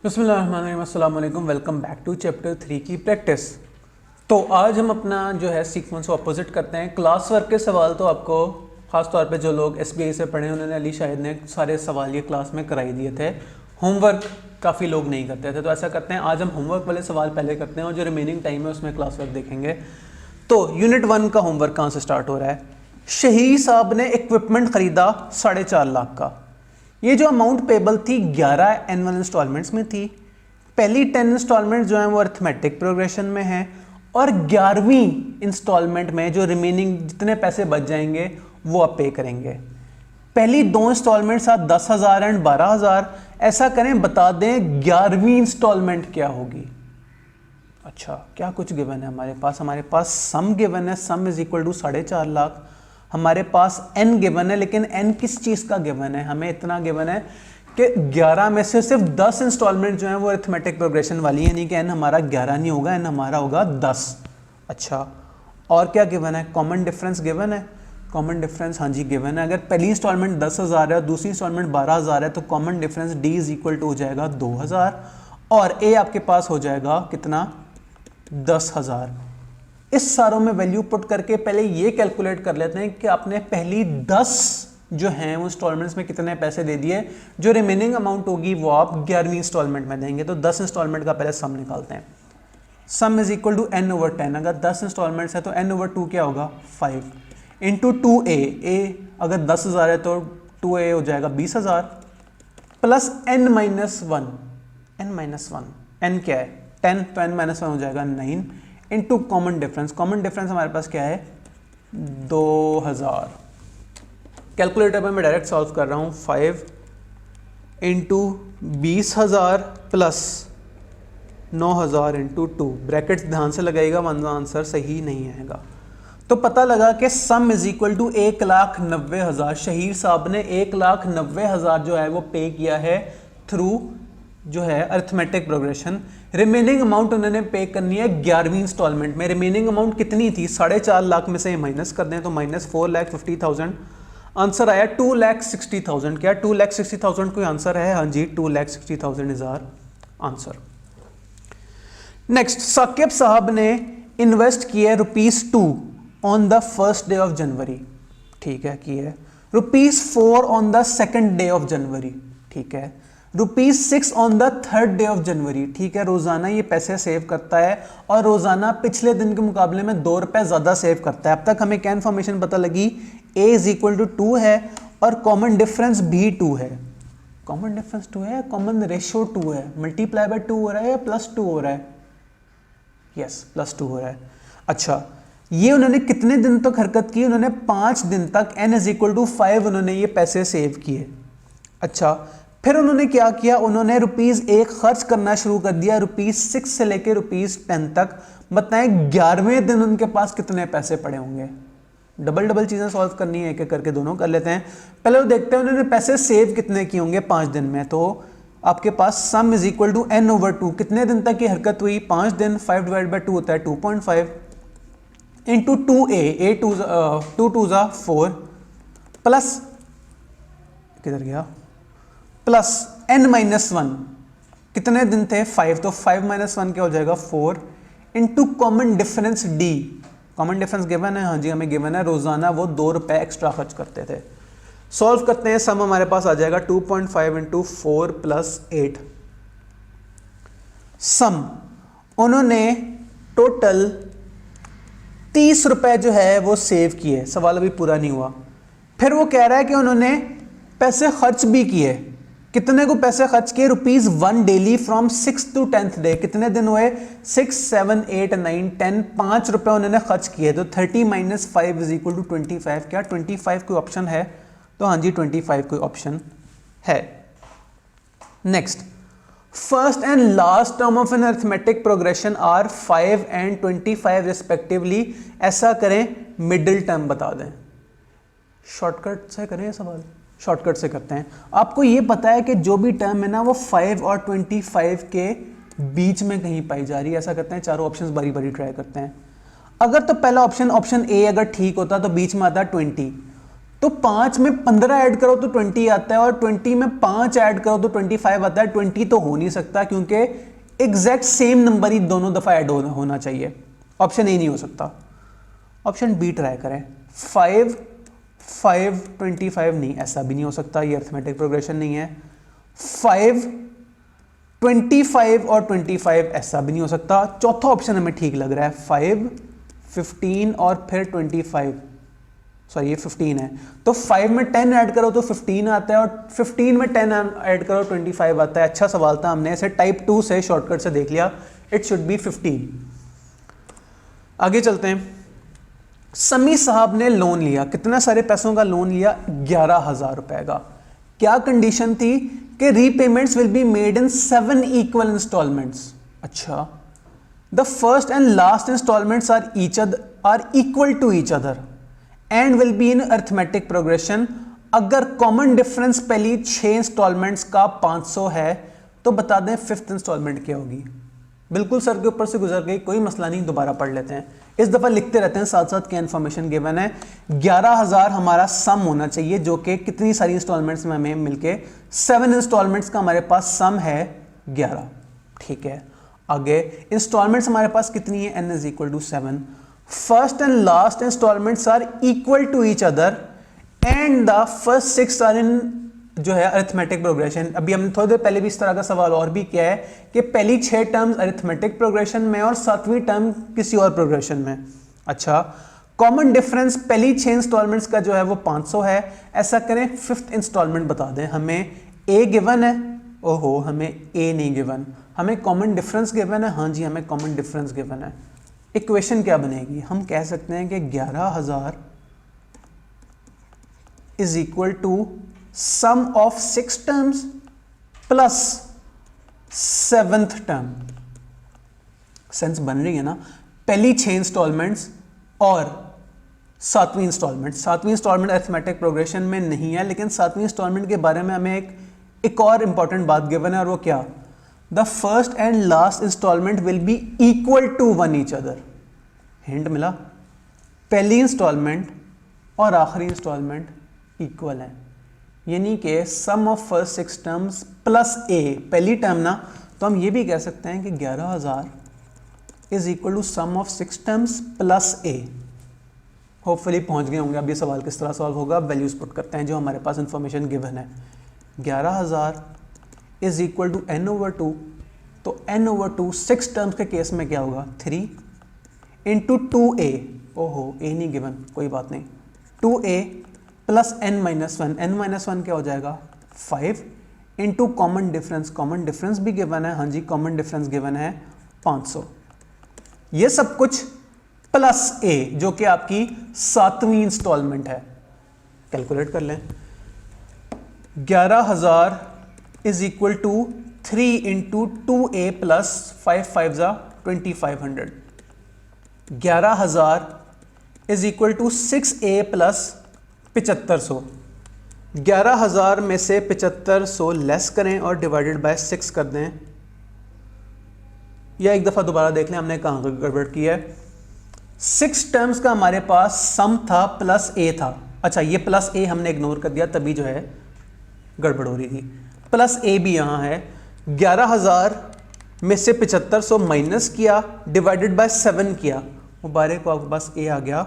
बिस्मिल्लाहिर्रहमानिर्रहीम, अस्सलाम वालेकुम। वेलकम बैक टू चैप्टर 3 की प्रैक्टिस। तो आज हम अपना जो है सीक्वेंस को अपोजिट करते हैं। क्लास वर्क के सवाल तो आपको ख़ास तौर पे जो लोग SBI से पढ़े उन्होंने अली शाहिद ने सारे सवाल ये क्लास में कराई दिए थे। होमवर्क काफ़ी लोग नहीं करते थे, तो ऐसा करते हैं आज हम होमवर्क वाले सवाल पहले करते हैं और जो रिमेनिंग टाइम है उसमें क्लास वर्क देखेंगे। तो यूनिट 1 का होमवर्क कहाँ से स्टार्ट हो रहा है। शहीद साहब ने इक्विपमेंट ख़रीदा 4.5 लाख का। ये जो अमाउंट पेबल थी 11 एनुअल इंस्टॉलमेंट्स में थी। पहली 10 इंस्टॉलमेंट जो है वो अरिथमेटिक प्रोग्रेशन में है और 11वीं इंस्टॉलमेंट में जो रिमेनिंग जितने पैसे बच जाएंगे वो आप पे करेंगे। पहली 2 इंस्टॉलमेंट साथ 10,000 एंड 12,000। ऐसा करें, बता दें 11वीं इंस्टॉलमेंट क्या होगी। अच्छा, क्या कुछ गिवन है हमारे पास सम गिवन है, sum is equal to 4.5 lakh. हमारे पास n गिवन है, लेकिन n किस चीज़ का गिवन है, हमें इतना गिवन है कि 11 में से सिर्फ 10 इंस्टॉलमेंट जो है वो अरिथमेटिक प्रोग्रेशन वाली है, यानी कि n हमारा 11 नहीं होगा, n हमारा होगा 10। अच्छा, और क्या गिवन है, कॉमन डिफरेंस गिवन है। कॉमन डिफरेंस हाँ जी गिवन है। अगर पहली इंस्टॉलमेंट 10,000 है और दूसरी इंस्टॉलमेंट 12,000 है तो common difference d is equal to हो जाएगा 2,000 और a आपके पास हो जाएगा कितना, 10,000। इस सारों में वैल्यू पुट करके पहले ये कैलकुलेट कर लेते हैं कि आपने पहली 10 जो हैं वो इंस्टॉलमेंट्स में कितने पैसे दे दिए। जो रिमेनिंग अमाउंट होगी वो आप 11वीं इंस्टॉलमेंट में देंगे। तो 10 इंस्टॉलमेंट का पहले सम निकालते हैं। Sum is equal to n/10। अगर 10 इंस्टॉलमेंट्स है तो n/2 क्या होगा, 5 इंटू 2a। a अगर 10,000 है तो 2a हो जाएगा 20,000 प्लस n-1। n-1 n क्या है 10, तो n-1 हो जाएगा 9 into common difference. Common difference हमारे पास क्या है 2,000। कैलकुलेटर पे मैं डायरेक्ट सॉल्व कर रहा हूँ। 5 इंटू 20,000 प्लस 9,000 इंटू 2। ब्रैकेट्स ध्यान से लगाइएगा वरना आंसर सही नहीं आएगा। तो पता लगा कि सम इज इक्वल टू 1,90,000। शहीद साहब ने 1,90,000 जो है वो पे किया है थ्रू जो है अरिथमेटिक प्रोग्रेशन। रिमेनिंग अमाउंट उन्होंने पे करनी है 11वीं इंस्टॉलमेंट में। रिमेनिंग अमाउंट कितनी थी, 4.5 लाख में से माइनस कर दें तो माइनस 4,50,000। आंसर आया 2,60,000। क्या 2,60,000 कोई आंसर है? हाँ जी, 2,60,000 is our answer. Next, Saqib साहब ने इन्वेस्ट किया ₹2 on the first day of January. ठीक है, की है ₹4 on the second day of January. ठीक है, ₹6 on the third day of January. ठीक है, रोजाना ये पैसे सेव करता है और रोजाना पिछले दिन के मुकाबले में ₹2 ज्यादा सेव करता है। अब तक हमें क्या इन्फॉर्मेशन पता लगी, a इज इक्वल टू 2 है और कॉमन डिफरेंस भी 2 है। कॉमन डिफरेंस 2 है, कॉमन रेशियो 2 है। मल्टीप्लाई बाय 2 हो रहा है या +2 हो रहा है? यस, +2 हो रहा है। अच्छा, ये उन्होंने कितने दिन तक हरकत की, उन्होंने 5 दिन तक n इज इक्वल टू 5 उन्होंने ये पैसे सेव किए। अच्छा, फिर उन्होंने क्या किया, उन्होंने ₹1 खर्च करना शुरू कर दिया ₹6 से लेकर ₹10 तक। बताएं 11वें दिन उनके पास कितने पैसे पड़े होंगे। डबल चीजें सॉल्व करनी है, एक एक करके दोनों कर लेते हैं। पहले वो देखते हैं उन्होंने पैसे सेव कितने किए होंगे 5 दिन में। तो आपके पास sum is equal to n/2। कितने दिन तक की हरकत हुई, 5 दिन। 5 डिवाइड बाई 2 होता है 2.5 इंटू 2a 2 × 4 प्लस किधर गया, प्लस n-1। कितने दिन थे, 5। तो 5 - 1 क्या हो जाएगा 4 into common difference d। Common difference given है, हाँ जी हमें गिवन है। रोजाना वो ₹2 एक्स्ट्रा खर्च करते थे। सॉल्व करते हैं, सम हमारे पास आ जाएगा 2.5 इंटू 4 प्लस 8। सम उन्होंने टोटल ₹30 जो है वो सेव किए। सवाल अभी पूरा नहीं हुआ। फिर वो कह रहा है कि उन्होंने पैसे खर्च भी किए। कितने को पैसे खर्च किए, ₹1 daily from 6th to 10th day. कितने दिन हुए, 6, 7, 8, 9, 10। ₹5 उन्होंने खर्च किए। तो 30 - 5 इज इक्वल टू 25। क्या 25 कोई ऑप्शन है? तो हाँ जी 25 कोई ऑप्शन है। Next, first and last term of an arithmetic progression are 5 and 25 respectively. ऐसा करें, मिडिल टर्म बता दें। शॉर्टकट से करें ये सवाल, शॉर्टकट से करते हैं। आपको ये पता है कि जो भी टर्म है ना वो 5 और 25 के बीच में कहीं पाई जा रही है। ऐसा करते हैं, चारों ऑप्शंस बारी बारी ट्राई करते हैं। अगर तो पहला ऑप्शन ए अगर ठीक होता तो बीच में आता 20, तो 5 में 15 ऐड करो तो 20 आता है, और 20 में 5 ऐड करो तो 25 आता है। 20 तो हो नहीं सकता क्योंकि एग्जैक्ट सेम नंबर ही दोनों दफा ऐड होना चाहिए। ऑप्शन ए नहीं हो सकता। ऑप्शन बी ट्राई करें। 5 5 25 नहीं, ऐसा भी नहीं हो सकता, ये अरिथमेटिक प्रोग्रेशन नहीं है। 5 25 और 25 ऐसा भी नहीं हो सकता। चौथा ऑप्शन हमें ठीक लग रहा है, 5 15 और फिर 25, सॉरी ये 15 है, तो 5 में 10 ऐड करो तो 15 आता है, और 15 में 10 ऐड करो 25 आता है। अच्छा सवाल था, हमने इसे टाइप 2 से शॉर्टकट से देख लिया। It should be 15। आगे चलते हैं। समी साहब ने लोन लिया, कितना सारे पैसों का लोन लिया? 11,000 रुपए का। क्या कंडीशन थी? कि repayments will be made in 7 equal instalments. अच्छा, the first and last installments are equal to each other and will be in arithmetic progression. अगर कॉमन डिफरेंस पहली 6 इंस्टॉलमेंट्स का 500 है तो बता दें फिफ्थ इंस्टॉलमेंट क्या होगी। बिल्कुल सर के ऊपर से गुजर गई, कोई मसला नहीं, दोबारा पढ़ लेते हैं। इस दफा लिखते रहते हैं साथ साथ क्या इन्फॉर्मेशन गिवन है। 11,000 हमारा सम होना चाहिए, जो कि कितनी सारी इंस्टॉलमेंट्स में हमें मिलके 7 इंस्टॉलमेंट्स का हमारे पास सम है 11। ठीक है, आगे इंस्टॉलमेंट्स हमारे पास कितनी है? n is equal to 7। First and last installments are equal to each other and the first 6 are in जो है अरिथमेटिक प्रोग्रेशन। अभी हमने थोड़ी देर पहले भी इस तरह का सवाल और भी किया है कि पहली 6 टर्म्स अरिथमेटिक प्रोग्रेशन में और 7वीं टर्म किसी और प्रोग्रेशन में। अच्छा, कॉमन डिफरेंस पहली 6 इंस्टॉलमेंट्स का जो है वो 500 है। ऐसा करें, फिफ्थ इंस्टॉलमेंट बता दें। हमें ए गिवन है, ओहो हमें ए नहीं गिवन, हमें कॉमन डिफरेंस गिवन है। हाँ जी, हमें कॉमन डिफरेंस गिवन है। इक्वेशन क्या बनेगी? हम कह सकते हैं कि 11,000 is equal to sum of 6 terms plus 7th term. Sense बन रही है ना? पहली 6 इंस्टॉलमेंट्स और 7वीं इंस्टॉलमेंट। 7वीं इंस्टॉलमेंट अरिथमेटिक प्रोग्रेशन में नहीं है, लेकिन 7वीं इंस्टॉलमेंट के बारे में हमें एक और इंपॉर्टेंट बात गिवन है, और वो क्या? The first and last installment will be equal to one each other. Hint मिला? पहली इंस्टॉलमेंट और आखिरी इंस्टॉलमेंट इक्वल है, यानी कि सम ऑफ फर्स्ट 6 टर्म्स प्लस ए, पहली टर्म ना, तो हम ये भी कह सकते हैं कि 11,000 is equal to sum of 6 terms plus a. Hopefully पहुंच गए होंगे। अब ये सवाल किस तरह सॉल्व होगा? वैल्यूज पुट करते हैं जो हमारे पास इंफॉर्मेशन गिवन है। 11,000 is equal to n over 2, तो n ओवर 2 6 टर्म्स के केस में क्या होगा? 3 इंटू 2a, ओहो ए नहीं गिवन, कोई बात नहीं, 2a प्लस n-1, n-1 क्या हो जाएगा? 5 into common difference, common difference भी गिवन है। हाँ जी, कॉमन डिफरेंस गिवन है 500। ये सब कुछ प्लस a जो कि आपकी 7वीं इंस्टॉलमेंट है। कैलकुलेट कर लें। 11,000 is equal to 3 into 2a plus 5 5 जा 2500। 11,000 is equal to 6a plus 7500। 11,000 में से 7500 लेस करें और डिवाइडेड बाय 6 कर दें, या एक दफ़ा दोबारा देख लें हमने कहाँ गड़बड़ की है। 6 टर्म्स का हमारे पास सम था प्लस ए था। अच्छा, ये प्लस ए हमने इग्नोर कर दिया, तभी जो है गड़बड़ हो रही थी। प्लस ए भी यहाँ है। 11,000 में से 7500 माइनस किया, डिवाइडेड बाय 7 किया, मुबारक को आपके पास ए आ गया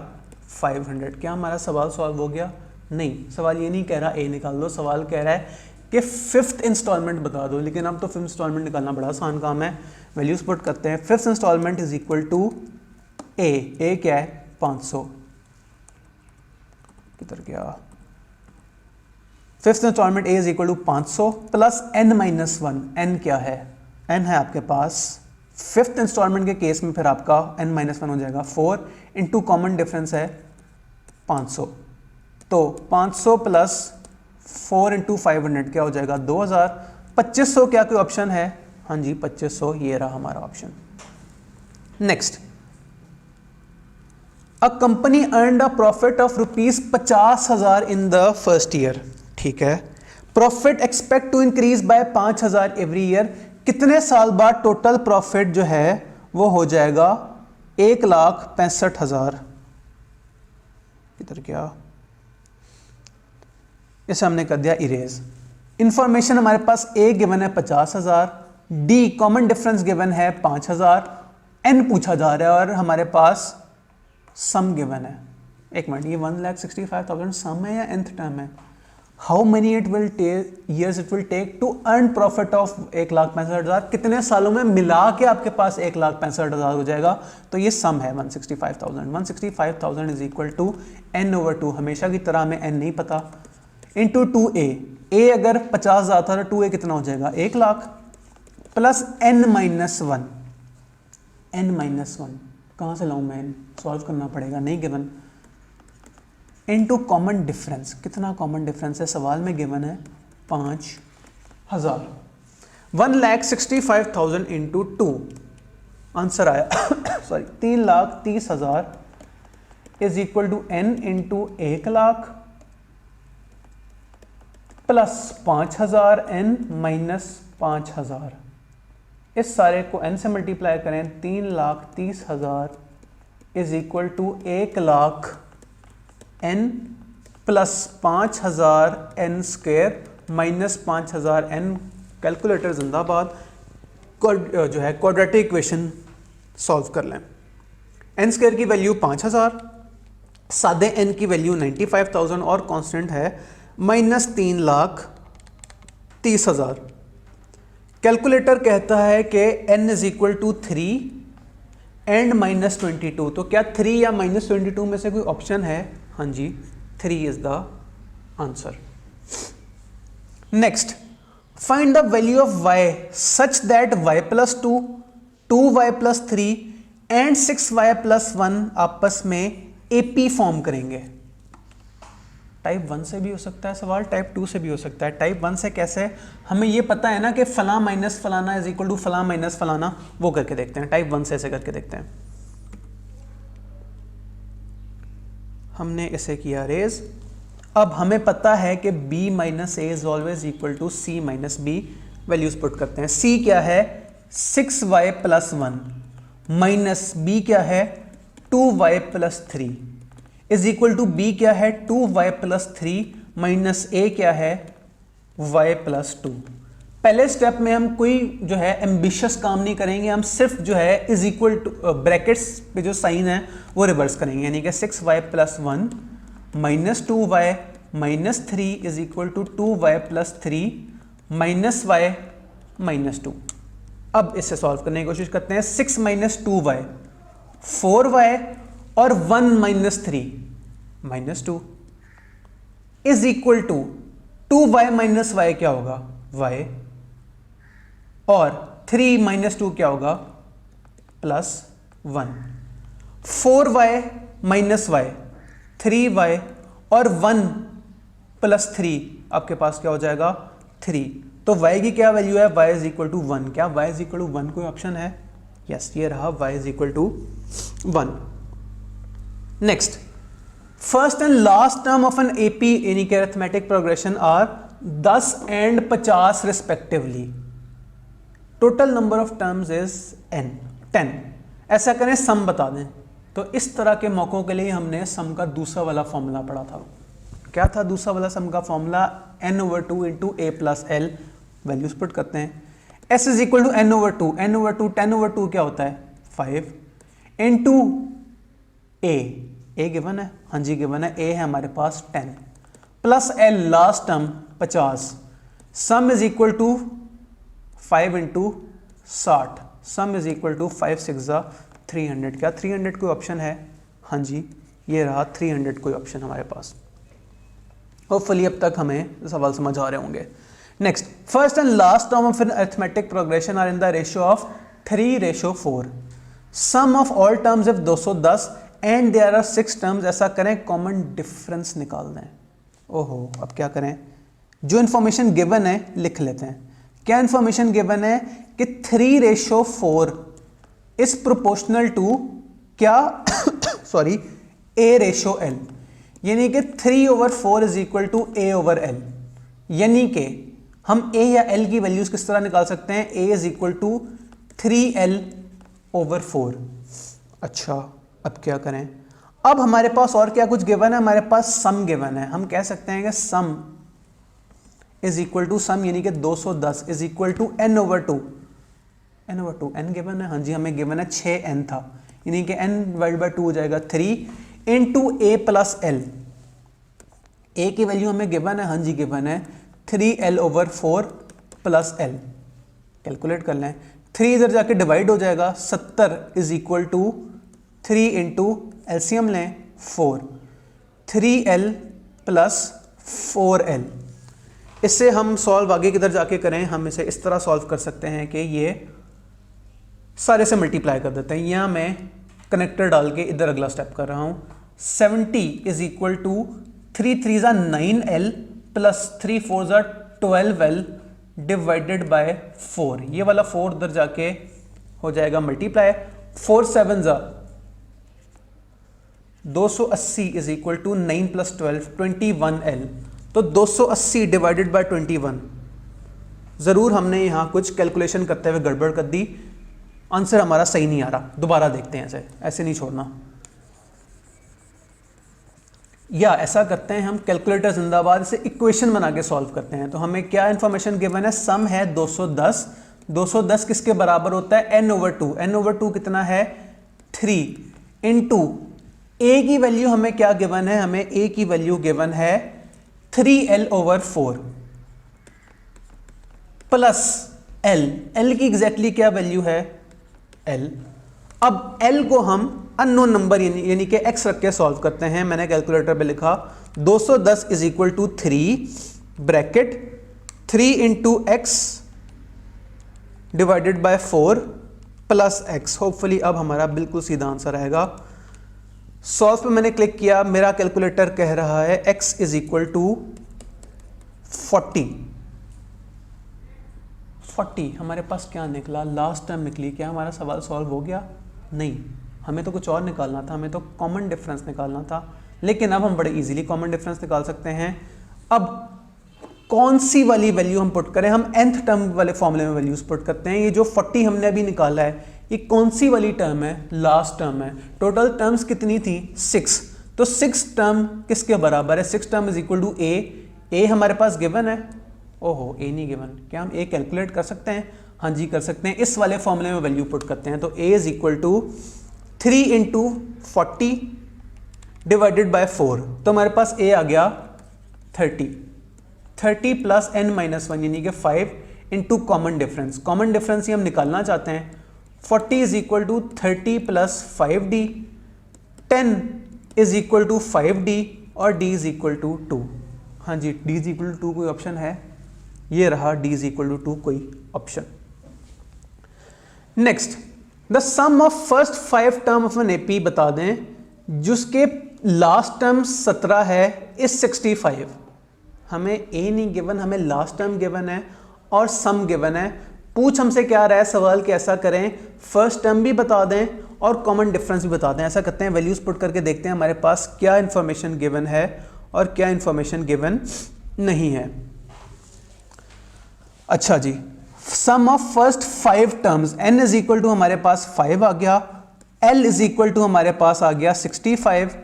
500। क्या हमारा सवाल सॉल्व हो गया? नहीं, सवाल ये नहीं कह रहा ए निकाल दो, सवाल कह रहा है कि फिफ्थ इंस्टॉलमेंट बता दो। लेकिन अब तो फिफ्थ इंस्टॉलमेंट निकालना बड़ा आसान काम है। वैल्यूज पुट करते हैं। Fifth instalment is equal to a क्या है? 500। किधर गया? Fifth instalment a is equal to 500 plus n-1। n क्या है? n है आपके पास। फिफ्थ इंस्टॉलमेंट के केस में फिर आपका n-1 हो जाएगा 4 इंटू कॉमन डिफरेंस है 500, तो 500 प्लस 4 इंटू 500 क्या हो जाएगा? 2000। 2500 क्या कोई ऑप्शन है? हाँ जी, 2500 ये रहा हमारा option. Next, a company earned a profit of ₹50,000 in the first year. ठीक है, profit expect to increase by 5,000 every year. कितने साल बाद टोटल प्रॉफिट जो है वो हो जाएगा 1,65,000। इधर क्या? इसे हमने कर दिया इरेज। इंफॉर्मेशन हमारे पास ए गिवन है 50,000, डी कॉमन डिफरेंस गिवन है 5,000, एन पूछा जा रहा है और हमारे पास सम गिवन है। एक मिनट, ये 1,65,000 सम है या nth टर्म है? How many years it will take to earn profit of 1,65,000, कितने सालों में मिला के आपके पास 1,65,000 हो जाएगा? तो ये सम है 165,000। 165,000 इज इक्वल टू n/2, हमेशा की तरह हमें n नहीं पता, इंटू 2a। a अगर 50,000 था तो 2a कितना हो जाएगा? 1,00,000 प्लस n-1। n-1 कहाँ से लाऊं मैं? सॉल्व करना पड़ेगा, नहीं गिवन। इनटू कॉमन डिफरेंस, कितना कॉमन डिफरेंस है? सवाल में गिवन है 5,000। 1,65,000 इंटू 2, आंसर आया sorry 3,30,000 is equal to n into 1,00,000 plus 5,000 n minus 5,000। इस सारे को n से मल्टीप्लाई करें, 3,30,000 is equal to 1,00,000 n plus 5,000 n square minus 5,000 n। Calculator जिंदाबाद। जो है क्वाड्रेटिक इक्वेशन सॉल्व कर लें। n स्क्वायर की वैल्यू 5,000, सादे n की वैल्यू 95,000 और कांस्टेंट है माइनस 3,30,000। कैलकुलेटर कहता है कि n is equal to 3 and minus 22। तो क्या 3 या माइनस 22 में से कोई ऑप्शन है? हाँ जी, 3 is the answer. Next, find the value of y such that y plus 2, 2y plus 3 and 6y plus 1 आपस में AP फॉर्म करेंगे। टाइप 1 से भी हो सकता है सवाल, टाइप 2 से भी हो सकता है। टाइप 1 से कैसे? हमें ये पता है ना कि फला माइनस फलाना इज इक्वल टू फला माइनस फलाना, वो करके देखते हैं। टाइप 1 से ऐसे करके देखते हैं। हमने इसे किया रेज। अब हमें पता है कि b minus a is always equal to c minus b। Values put करते हैं। c क्या है? 6y प्लस 1 माइनस b क्या है? 2y plus 3 is equal to b क्या है? 2y प्लस 3 माइनस a क्या है? y plus 2। पहले स्टेप में हम कोई जो है एम्बिशियस काम नहीं करेंगे, हम सिर्फ जो है इज इक्वल टू ब्रैकेट्स पे जो साइन है वो रिवर्स करेंगे, यानी कि 6y plus 1 minus 2y minus 3 is equal to 2y plus 3 minus y minus 2। अब इसे सॉल्व करने की कोशिश करते हैं। 6 माइनस 2y 4y और 1 minus 3 minus 2 is equal to 2y minus y क्या होगा? y, और 3 माइनस 2 क्या होगा? Plus 1। 4y minus y 3y और 1 प्लस 3 आपके पास क्या हो जाएगा? 3। तो y की क्या वैल्यू है? y is equal to 1। क्या y इज इक्वल टू 1 कोई ऑप्शन है? यस, ये रहा y is equal to 1। Next, first and last term of an AP यानी कि arithmetic progression are 10 and 50 respectively. Total number of terms is n 10। ऐसा करें, सम बता दें। तो इस तरह के मौकों के लिए हमने सम का दूसरा वाला फॉर्मूला पढ़ा था। क्या था दूसरा वाला सम का formula? n/2 into a plus l। Values put करते हैं। s is equal to n/2, n/2 10/2 क्या होता है? 5 इंटू a गिवन है, हाँ जी गिवन है, a है हमारे पास 10 प्लस l last term 50। Sum is equal to 5 into 60। Sum is equal to 5 6 300। क्या 300 कोई ऑप्शन है? हाँ जी, ये रहा 300 कोई ऑप्शन हमारे पास। होपफुली अब तक हमें सवाल समझ आ रहे होंगे। Next, first and last term of an arithmetic progression are in the ratio of 3:4। Sum of all terms if 210 and there are 6 terms. ऐसा करें, कॉमन डिफरेंस निकाल दें। ओहो, अब क्या करें? जो इंफॉर्मेशन गिवन है लिख लेते हैं। क्या इंफॉर्मेशन गिवन है? कि 3:4 इज प्रोपोर्शनल टू क्या सॉरी a/l, यानी कि 3/4 इज इक्वल टू a/l। यानी कि हम a या l की वैल्यूज किस तरह निकाल सकते हैं? a is equal to 3l/4। अच्छा, अब क्या करें? अब हमारे पास और क्या कुछ गिवन है? हमारे पास सम गिवन है। हम कह सकते हैं कि sum is equal to sum यानी कि 210 is equal to n over two, n given है, हाँ जी हमें गिवन है 6n था, यानी कि n डिवाइड बाई 2 हो जाएगा 3 into a plus L. a की वैल्यू हमें गिवन है, हाँ जी गिवन है 3l over 4 plus l। Calculate कर लें, 3 इधर जाके डिवाइड हो जाएगा, 70 is equal to 3 into LCM लें 4, 3l प्लस 4l। इससे हम सॉल्व आगे किधर जाके करें, हम इसे इस तरह सॉल्व कर सकते हैं कि ये सारे से मल्टीप्लाई कर देते हैं, यहाँ मैं कनेक्टर डाल के इधर अगला स्टेप कर रहा हूँ। 70 इज इक्वल टू 3 3 ज़ा 9l प्लस 3 4 ज़ा 12l डिवाइडेड बाय 4, ये वाला 4 उधर जाके हो जाएगा मल्टीप्लाई, 4 7 ज़ा 280 is equal to 9 plus 12 21l। तो 280 डिवाइडेड बाय 21, ज़रूर हमने यहाँ कुछ कैलकुलेशन करते हुए गड़बड़ कर दी, आंसर हमारा सही नहीं आ रहा, दोबारा देखते हैं, ऐसे नहीं छोड़ना। या ऐसा करते हैं हम, कैलकुलेटर जिंदाबाद, इसे इक्वेशन बना के सॉल्व करते हैं। तो हमें क्या इन्फॉर्मेशन गिवन है, सम है 210, 210 किसके बराबर होता है, n ओवर 2, n ओवर 2 कितना है 3 इंटू a की वैल्यू हमें क्या गिवन है, हमें a की वैल्यू गिवन है 3l ओवर 4 प्लस l की एग्जैक्टली क्या वैल्यू है l। अब l को हम अननोन नंबर यानी कि x रख के सॉल्व करते हैं। मैंने कैलकुलेटर पे लिखा 210 is equal to 3 bracket 3 into x divided by 4 plus x। Hopefully अब हमारा बिल्कुल सीधा आंसर आएगा। सॉल्व पे मैंने क्लिक किया, मेरा कैलकुलेटर कह रहा है x इज इक्वल टू 40 हमारे पास क्या निकला, लास्ट टर्म निकली। क्या हमारा सवाल सॉल्व हो गया? नहीं, हमें तो कुछ और निकालना था, हमें तो कॉमन डिफरेंस निकालना था, लेकिन अब हम बड़े इजीली कॉमन डिफरेंस निकाल सकते हैं। अब कौन सी वाली वैल्यू हम पुट करें, हम nth टर्म वाले फॉर्मूले में वैल्यूज पुट करते हैं। ये जो 40 हमने अभी निकाला है, ये कौन सी वाली टर्म है, लास्ट टर्म है। टोटल टर्म्स कितनी थी 6, तो 6 टर्म किसके बराबर है, 6 term is equal to a हमारे पास गिवन है। ओहो, a नहीं गिवन, क्या हम a कैलकुलेट कर सकते हैं? हाँ जी कर सकते हैं। इस वाले फॉर्मूले में वैल्यू पुट करते हैं, तो a is equal to 3 into 40 divided by 4, तो हमारे पास a आ गया 30 प्लस n माइनस 1 यानी कि 5 into common difference. Common difference ही हम निकालना चाहते हैं। 40 is equal to 30 plus 5d, 10 is equal to 5d और d इज इक्वल टू 2। हाँ जी, d इज इक्वल टू 2 कोई ऑप्शन है? ये रहा d इज इक्वल टू 2 कोई option. Next, the sum of first 5 term of an AP बता दें जिसके लास्ट टर्म 17 है इस 65। हमें a नहीं गिवन, हमें लास्ट टर्म गिवन है और सम गिवन है। पूछ हमसे क्या रहा है सवाल कि ऐसा करें, फर्स्ट टर्म भी बता दें और कॉमन डिफरेंस भी बता दें। ऐसा करते हैं, वैल्यूज पुट करके देखते हैं हमारे पास क्या इंफॉर्मेशन गिवन है और क्या इंफॉर्मेशन गिवन नहीं है। अच्छा जी, sum of first 5 terms, n is equal to हमारे पास 5 आ गया, l इज इक्वल टू हमारे पास आ गया 65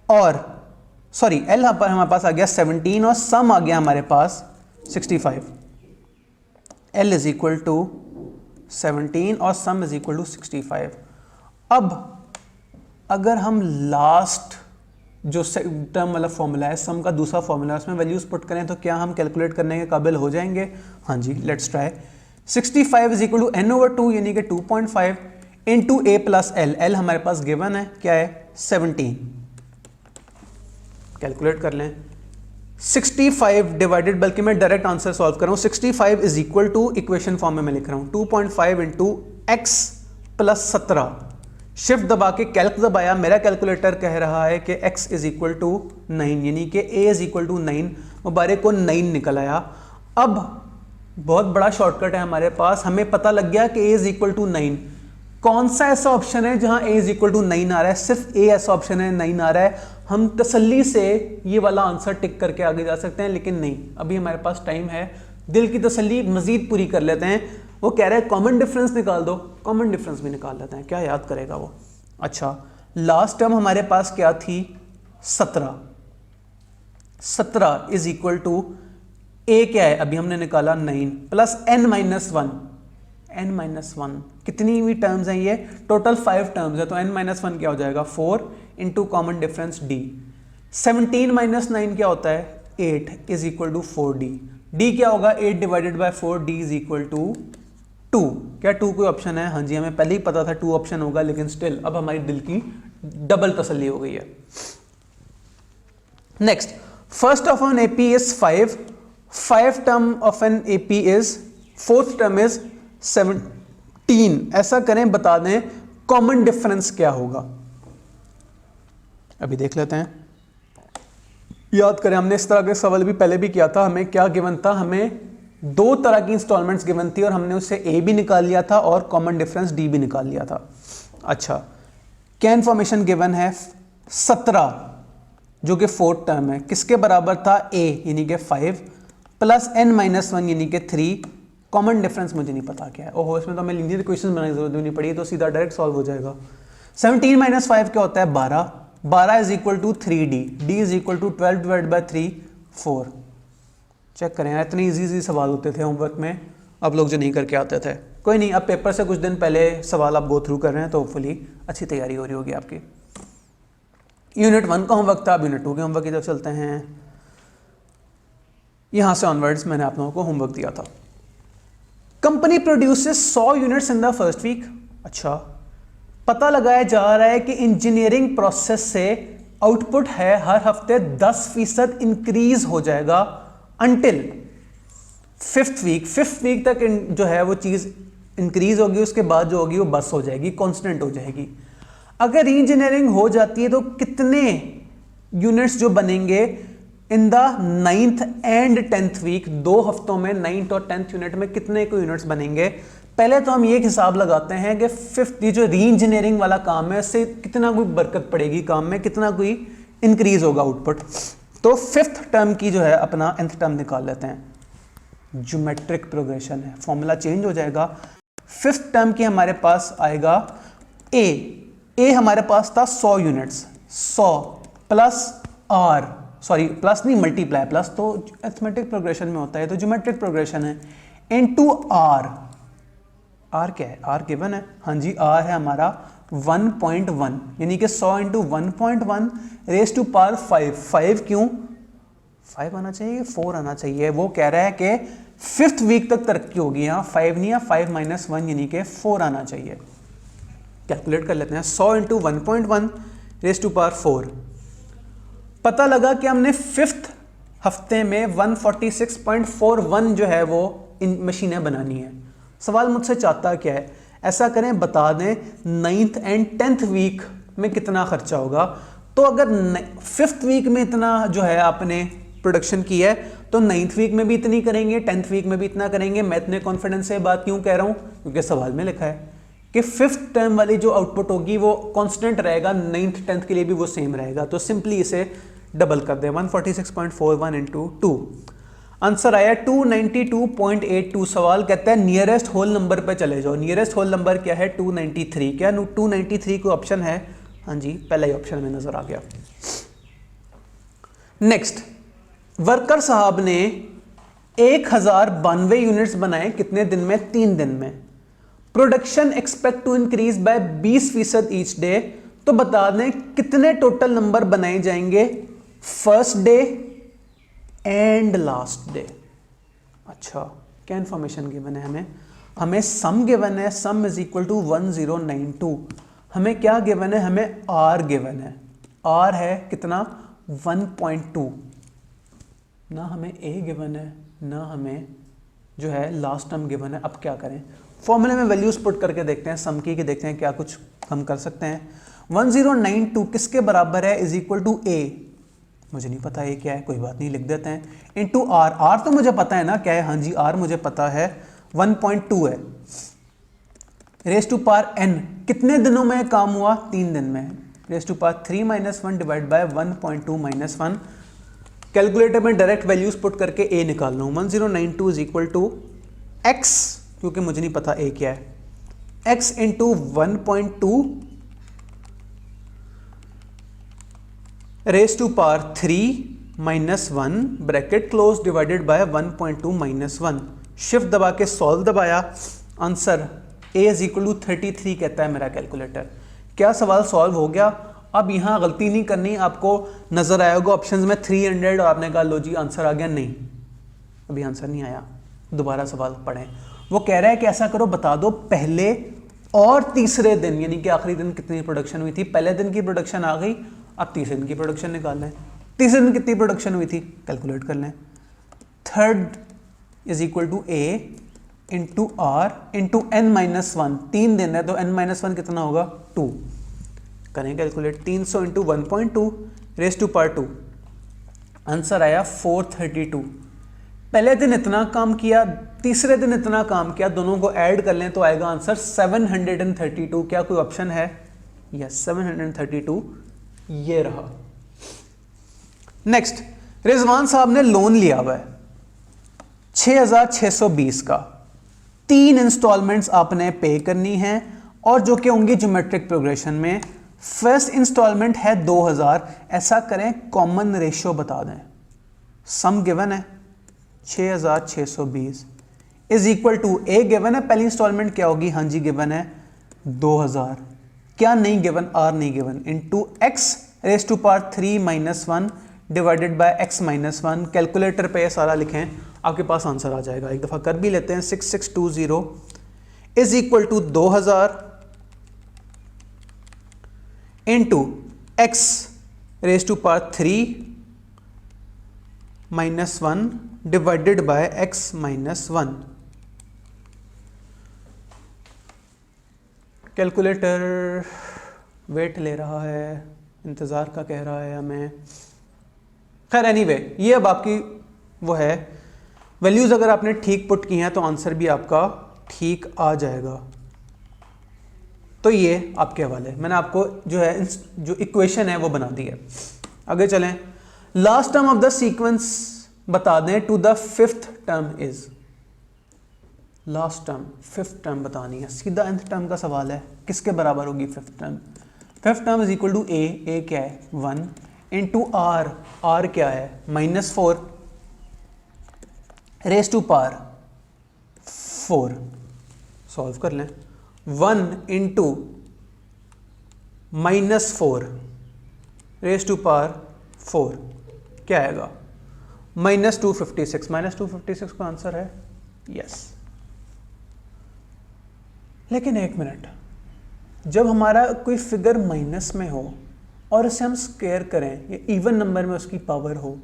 और सॉरी l पर हमारे पास आ गया 17 और सम आ गया हमारे पास 65। l इज इक्वल टू 17 और सम इज इक्वल टू 65। अब अगर हम लास्ट जो टर्म वाला फॉर्मूला है, सम का दूसरा फॉर्मूला है, उसमें वैल्यूज पुट करें तो क्या हम कैलकुलेट करने के काबिल हो जाएंगे? हाँ जी, let's try. 65 is equal to n over 2 यानी कि 2.5 इंटू a प्लस l हमारे पास गिवन है, क्या है 17। कैलकुलेट कर लें, 65 डिवाइडेड, बल्कि मैं डायरेक्ट आंसर सॉल्व कर रहा हूँ। 65 is equal to equation form में मैं लिख रहा हूँ 2.5 इंटू एक्स प्लस 17। शिफ्ट दबा के कैल्क दबाया, मेरा कैलकुलेटर कह रहा है कि x इज इक्वल टू 9 यानी कि a इज इक्वल टू 9। मुबारक को 9 निकल आया। अब बहुत बड़ा शॉर्टकट है हमारे पास, हमें पता लग गया कि a इज इक्वल टू 9। कौन सा ऐसा ऑप्शन है जहां a इज इक्वल टू 9 आ रहा है? सिर्फ a ऐसा ऑप्शन है 9 आ रहा है। हम तसल्ली से ये वाला आंसर टिक करके आगे जा सकते हैं, लेकिन नहीं, अभी हमारे पास टाइम है। दिल की तसल्ली मजीद पूरी कर लेते हैं। वो कह रहा है कॉमन डिफरेंस निकाल दो, कॉमन डिफरेंस भी निकाल लेते हैं, क्या याद करेगा वो। अच्छा, लास्ट टर्म हमारे पास क्या थी 17 इज इक्वल टू ए क्या है, अभी हमने निकाला 9 प्लस n माइनस वन, कितनी भी टर्म्स हैं ये, टोटल 5 टर्म्स है, तो n माइनस वन क्या हो जाएगा 4 into common difference d। 17 minus 9 क्या होता है 8 is equal to 4d। d क्या होगा 8 divided by 4, d is equal to 2। क्या 2 कोई ऑप्शन है? हाँ जी, हमें पहले ही पता था 2 ऑप्शन होगा, लेकिन स्टिल अब हमारी दिल की डबल तसल्ली हो गई है। Next, first of an AP is 5 term of an AP is, fourth term is 17। ऐसा करें, बता दें कॉमन डिफरेंस क्या होगा। अभी देख लेते हैं, याद करें हमने इस तरह के सवाल भी पहले भी किया था। हमें क्या गिवन था, हमें 2 तरह की इंस्टॉलमेंट्स गिवन थी और हमने उससे ए भी निकाल लिया था और कॉमन डिफरेंस डी भी निकाल लिया था। अच्छा, क्या इन्फॉर्मेशन गिवन है 17 जो कि फोर्थ टर्म है, किसके बराबर था a यानी कि 5 प्लस n माइनस 1 यानी कि 3। कॉमन डिफरेंस मुझे नहीं पता क्या है। ओहो, इसमें तो हमें लीनियर इक्वेशन बनाने की जरूरत भी नहीं पड़ी, तो सीधा डायरेक्ट सॉल्व हो जाएगा। 17 माइनस 5 क्या होता है 12 is equal to 3d, d is equal to 12 divide by 3 4। Check करें यार, इतने इजी सवाल होते थे होमवर्क में, अब लोग जो नहीं करके आते थे। कोई नहीं, अब पेपर से कुछ दिन पहले सवाल आप गो थ्रू कर रहे हैं तो होपफुली अच्छी तैयारी हो रही होगी आपकी। यूनिट 1 का होमवर्क था, अब यूनिट 2 के होमवर्क की तरफ चलते हैं। यहां से ऑनवर्ड्स मैंने आप लोगों को होमवर्क दिया था। Company produces 100 units in the first week. अच्छा, पता लगाया जा रहा है कि इंजीनियरिंग प्रोसेस से आउटपुट है हर हफ्ते 10% इंक्रीज हो जाएगा अंटिल 5th वीक तक जो है वो चीज इंक्रीज होगी, उसके बाद जो होगी वो बस हो जाएगी, कांस्टेंट हो जाएगी। अगर इंजीनियरिंग हो जाती है तो कितने यूनिट्स जो बनेंगे in the 9th and 10th week, 2 हफ्तों में 9th और 10th यूनिट में कितने को यूनिट्स बनेंगे। पहले तो हम ये हिसाब लगाते हैं कि 5th ये जो री इंजीनियरिंग वाला काम है इससे कितना कोई बरकत पड़ेगी काम में, कितना कोई इंक्रीज होगा आउटपुट। तो 5th टर्म की जो है अपना nth टर्म निकाल लेते हैं। ज्योमेट्रिक प्रोग्रेशन है, फॉर्मूला चेंज हो जाएगा। 5th टर्म की हमारे पास आएगा ए हमारे पास था 100 units, 100 plus r, sorry plus नहीं मल्टीप्लाई, प्लस तो अरिथमेटिक प्रोग्रेशन में होता है, तो ज्योमेट्रिक प्रोग्रेशन है, इनटू आर क्या है, आर गिवन है, हाँ जी आर है हमारा 1.1 यानी कि 100 इंटू 1.1 रेज टू पावर 5 क्यों 5 आना चाहिए, 4 आना चाहिए। वो कह रहा है कि 5th वीक तक तरक्की होगी, यहाँ 5 नहीं है, 5 माइनस 1 यानी कि 4 आना चाहिए। कैलकुलेट कर लेते हैं, 100 इंटू 1.1 रेज टू पावर 4। पता लगा कि हमने 5th हफ्ते में 146.41 जो है वो इन मशीनें बनानी है। सवाल मुझसे चाहता क्या है, ऐसा करें बता दें 9th एंड 10th वीक में कितना खर्चा होगा। तो अगर 5th वीक में इतना जो है आपने प्रोडक्शन की है तो 9th वीक में भी इतनी करेंगे, 10th वीक में भी इतना करेंगे। मैं इतने कॉन्फिडेंस से बात क्यों कह रहा हूं, क्योंकि सवाल में लिखा है कि 5th टर्म वाली जो आउटपुट होगी वो कांस्टेंट रहेगा, 9th 10th के लिए भी वो सेम रहेगा। तो सिंपली इसे डबल कर दे, 146.41 इंटू 2। आंसर आया 292.82। सवाल कहता है नियरेस्ट होल नंबर पे चले जाओ। नियरेस्ट होल नंबर क्या है 293। क्या 293 कोई ऑप्शन है? हाँ जी, पहला ही ऑप्शन में नजर आ गया। नेक्स्ट, वर्कर साहब ने 1092 यूनिट्स बनाए, कितने दिन में? 3 दिन में। Production expect to increase by 20% each day. तो बता दें कितने टोटल नंबर बनाए जाएंगे first day and last day. अच्छा, क्या इंफॉर्मेशन गिवन है हमें सम गिवन है, सम इज इक्वल टू 1092। हमें क्या गिवन है? हमें आर गिवन है। आर है कितना? 1.2। ना हमें ए गिवन है, ना हमें जो है लास्ट टर्म गिवन है। अब क्या करें? फॉर्मूले में वैल्यूज पुट करके देखते हैं सम की, देखते हैं क्या कुछ हम कर सकते हैं। 1092 किसके बराबर है? इज इक्वल टू ए, मुझे नहीं पता ये क्या है, कोई बात नहीं, लिख देते हैं, इनटू आर। आर तो मुझे पता है ना क्या है, हाँ जी आर मुझे पता है 1.2 है। रेज टू पावर एन, कितने दिनों में काम हुआ? 3 दिन में। Raise to power 3 minus 1 divide by 1.2 minus 1। Calculator में डायरेक्ट वैल्यूज पुट करके ए निकाल रहा हूं। 1092 इज इक्वल टू एक्स, क्योंकि मुझे नहीं पता ए क्या है, x into 1.2 raise to power 3 -1 bracket close divided by 1.2 -1। Shift दबा के सॉल्व दबाया, answer a is equal to 33 कहता है मेरा कैलकुलेटर। क्या सवाल सॉल्व हो गया? अब यहाँ गलती नहीं करनी, आपको नजर आया होगा ऑप्शंस में 300 और आपने कहा लो जी आंसर आ गया। नहीं, अभी आंसर नहीं आया, दोबारा सवाल पढ़ें। वो कह रहा है कि ऐसा करो, बता दो पहले और तीसरे दिन, यानी कि आखिरी दिन कितनी प्रोडक्शन हुई थी। पहले दिन की प्रोडक्शन आ गई, अब तीसरे दिन की प्रोडक्शन निकाल लें। तीसरे दिन कितनी प्रोडक्शन हुई थी कैलकुलेट कर लें। Third is equal to a into r into n-1। 3 दिन है तो n-1 कितना होगा 2। करें calculate, 300 into 1.2 raise to power 2, answer आया 432। पहले दिन इतना काम किया, तीसरे दिन इतना काम किया, दोनों को ऐड कर लें तो आएगा आंसर 732। क्या कोई ऑप्शन है? यस, 732 ये रहा। नेक्स्ट, रिजवान साहब ने लोन लिया हुआ है 6620 का, 3 इंस्टॉलमेंट्स आपने पे करनी है और जो कि होंगी ज्योमेट्रिक प्रोग्रेशन में। फर्स्ट इंस्टॉलमेंट है 2000। ऐसा करें, कॉमन रेशियो बता दें। सम गिवन है 6620 is equal to a given है, पहली इंस्टॉलमेंट क्या होगी? हाँ जी गिवन है 2000। क्या नहीं गिवन? आर नहीं given, into x raise to power 3 -1 divided by x -1। Calculator पे ये सारा लिखें, आपके पास आंसर आ जाएगा। एक दफ़ा कर भी लेते हैं। 6620 is equal to 2000 into x raise to power 3 -1 divided by x -1। Calculator wait ले रहा है, इंतज़ार का कह रहा है हमें। खैर एनीवे, ये अब आपकी वो है वैल्यूज़, अगर आपने ठीक पुट की हैं तो आंसर भी आपका ठीक आ जाएगा। तो ये आपके हवाले, मैंने आपको जो है जो इक्वेशन है वो बना दी है। आगे चलें, last term of the sequence बता दें to the 5th term is. Last term 5th term बतानी है, सीधा nth टर्म का सवाल है, किसके बराबर होगी 5th term? 5th term is equal to a क्या है 1 इंटू आर क्या है -4 रेज टू पावर 4। सॉल्व कर लें। 1 इंटू -4 रेज टू पावर 4 क्या आएगा? -256। -256 का आंसर है यस। लेकिन एक मिनट, जब हमारा कोई फिगर माइनस में हो और उसे हम स्क्वायर करें या इवन नंबर में उसकी पावर हो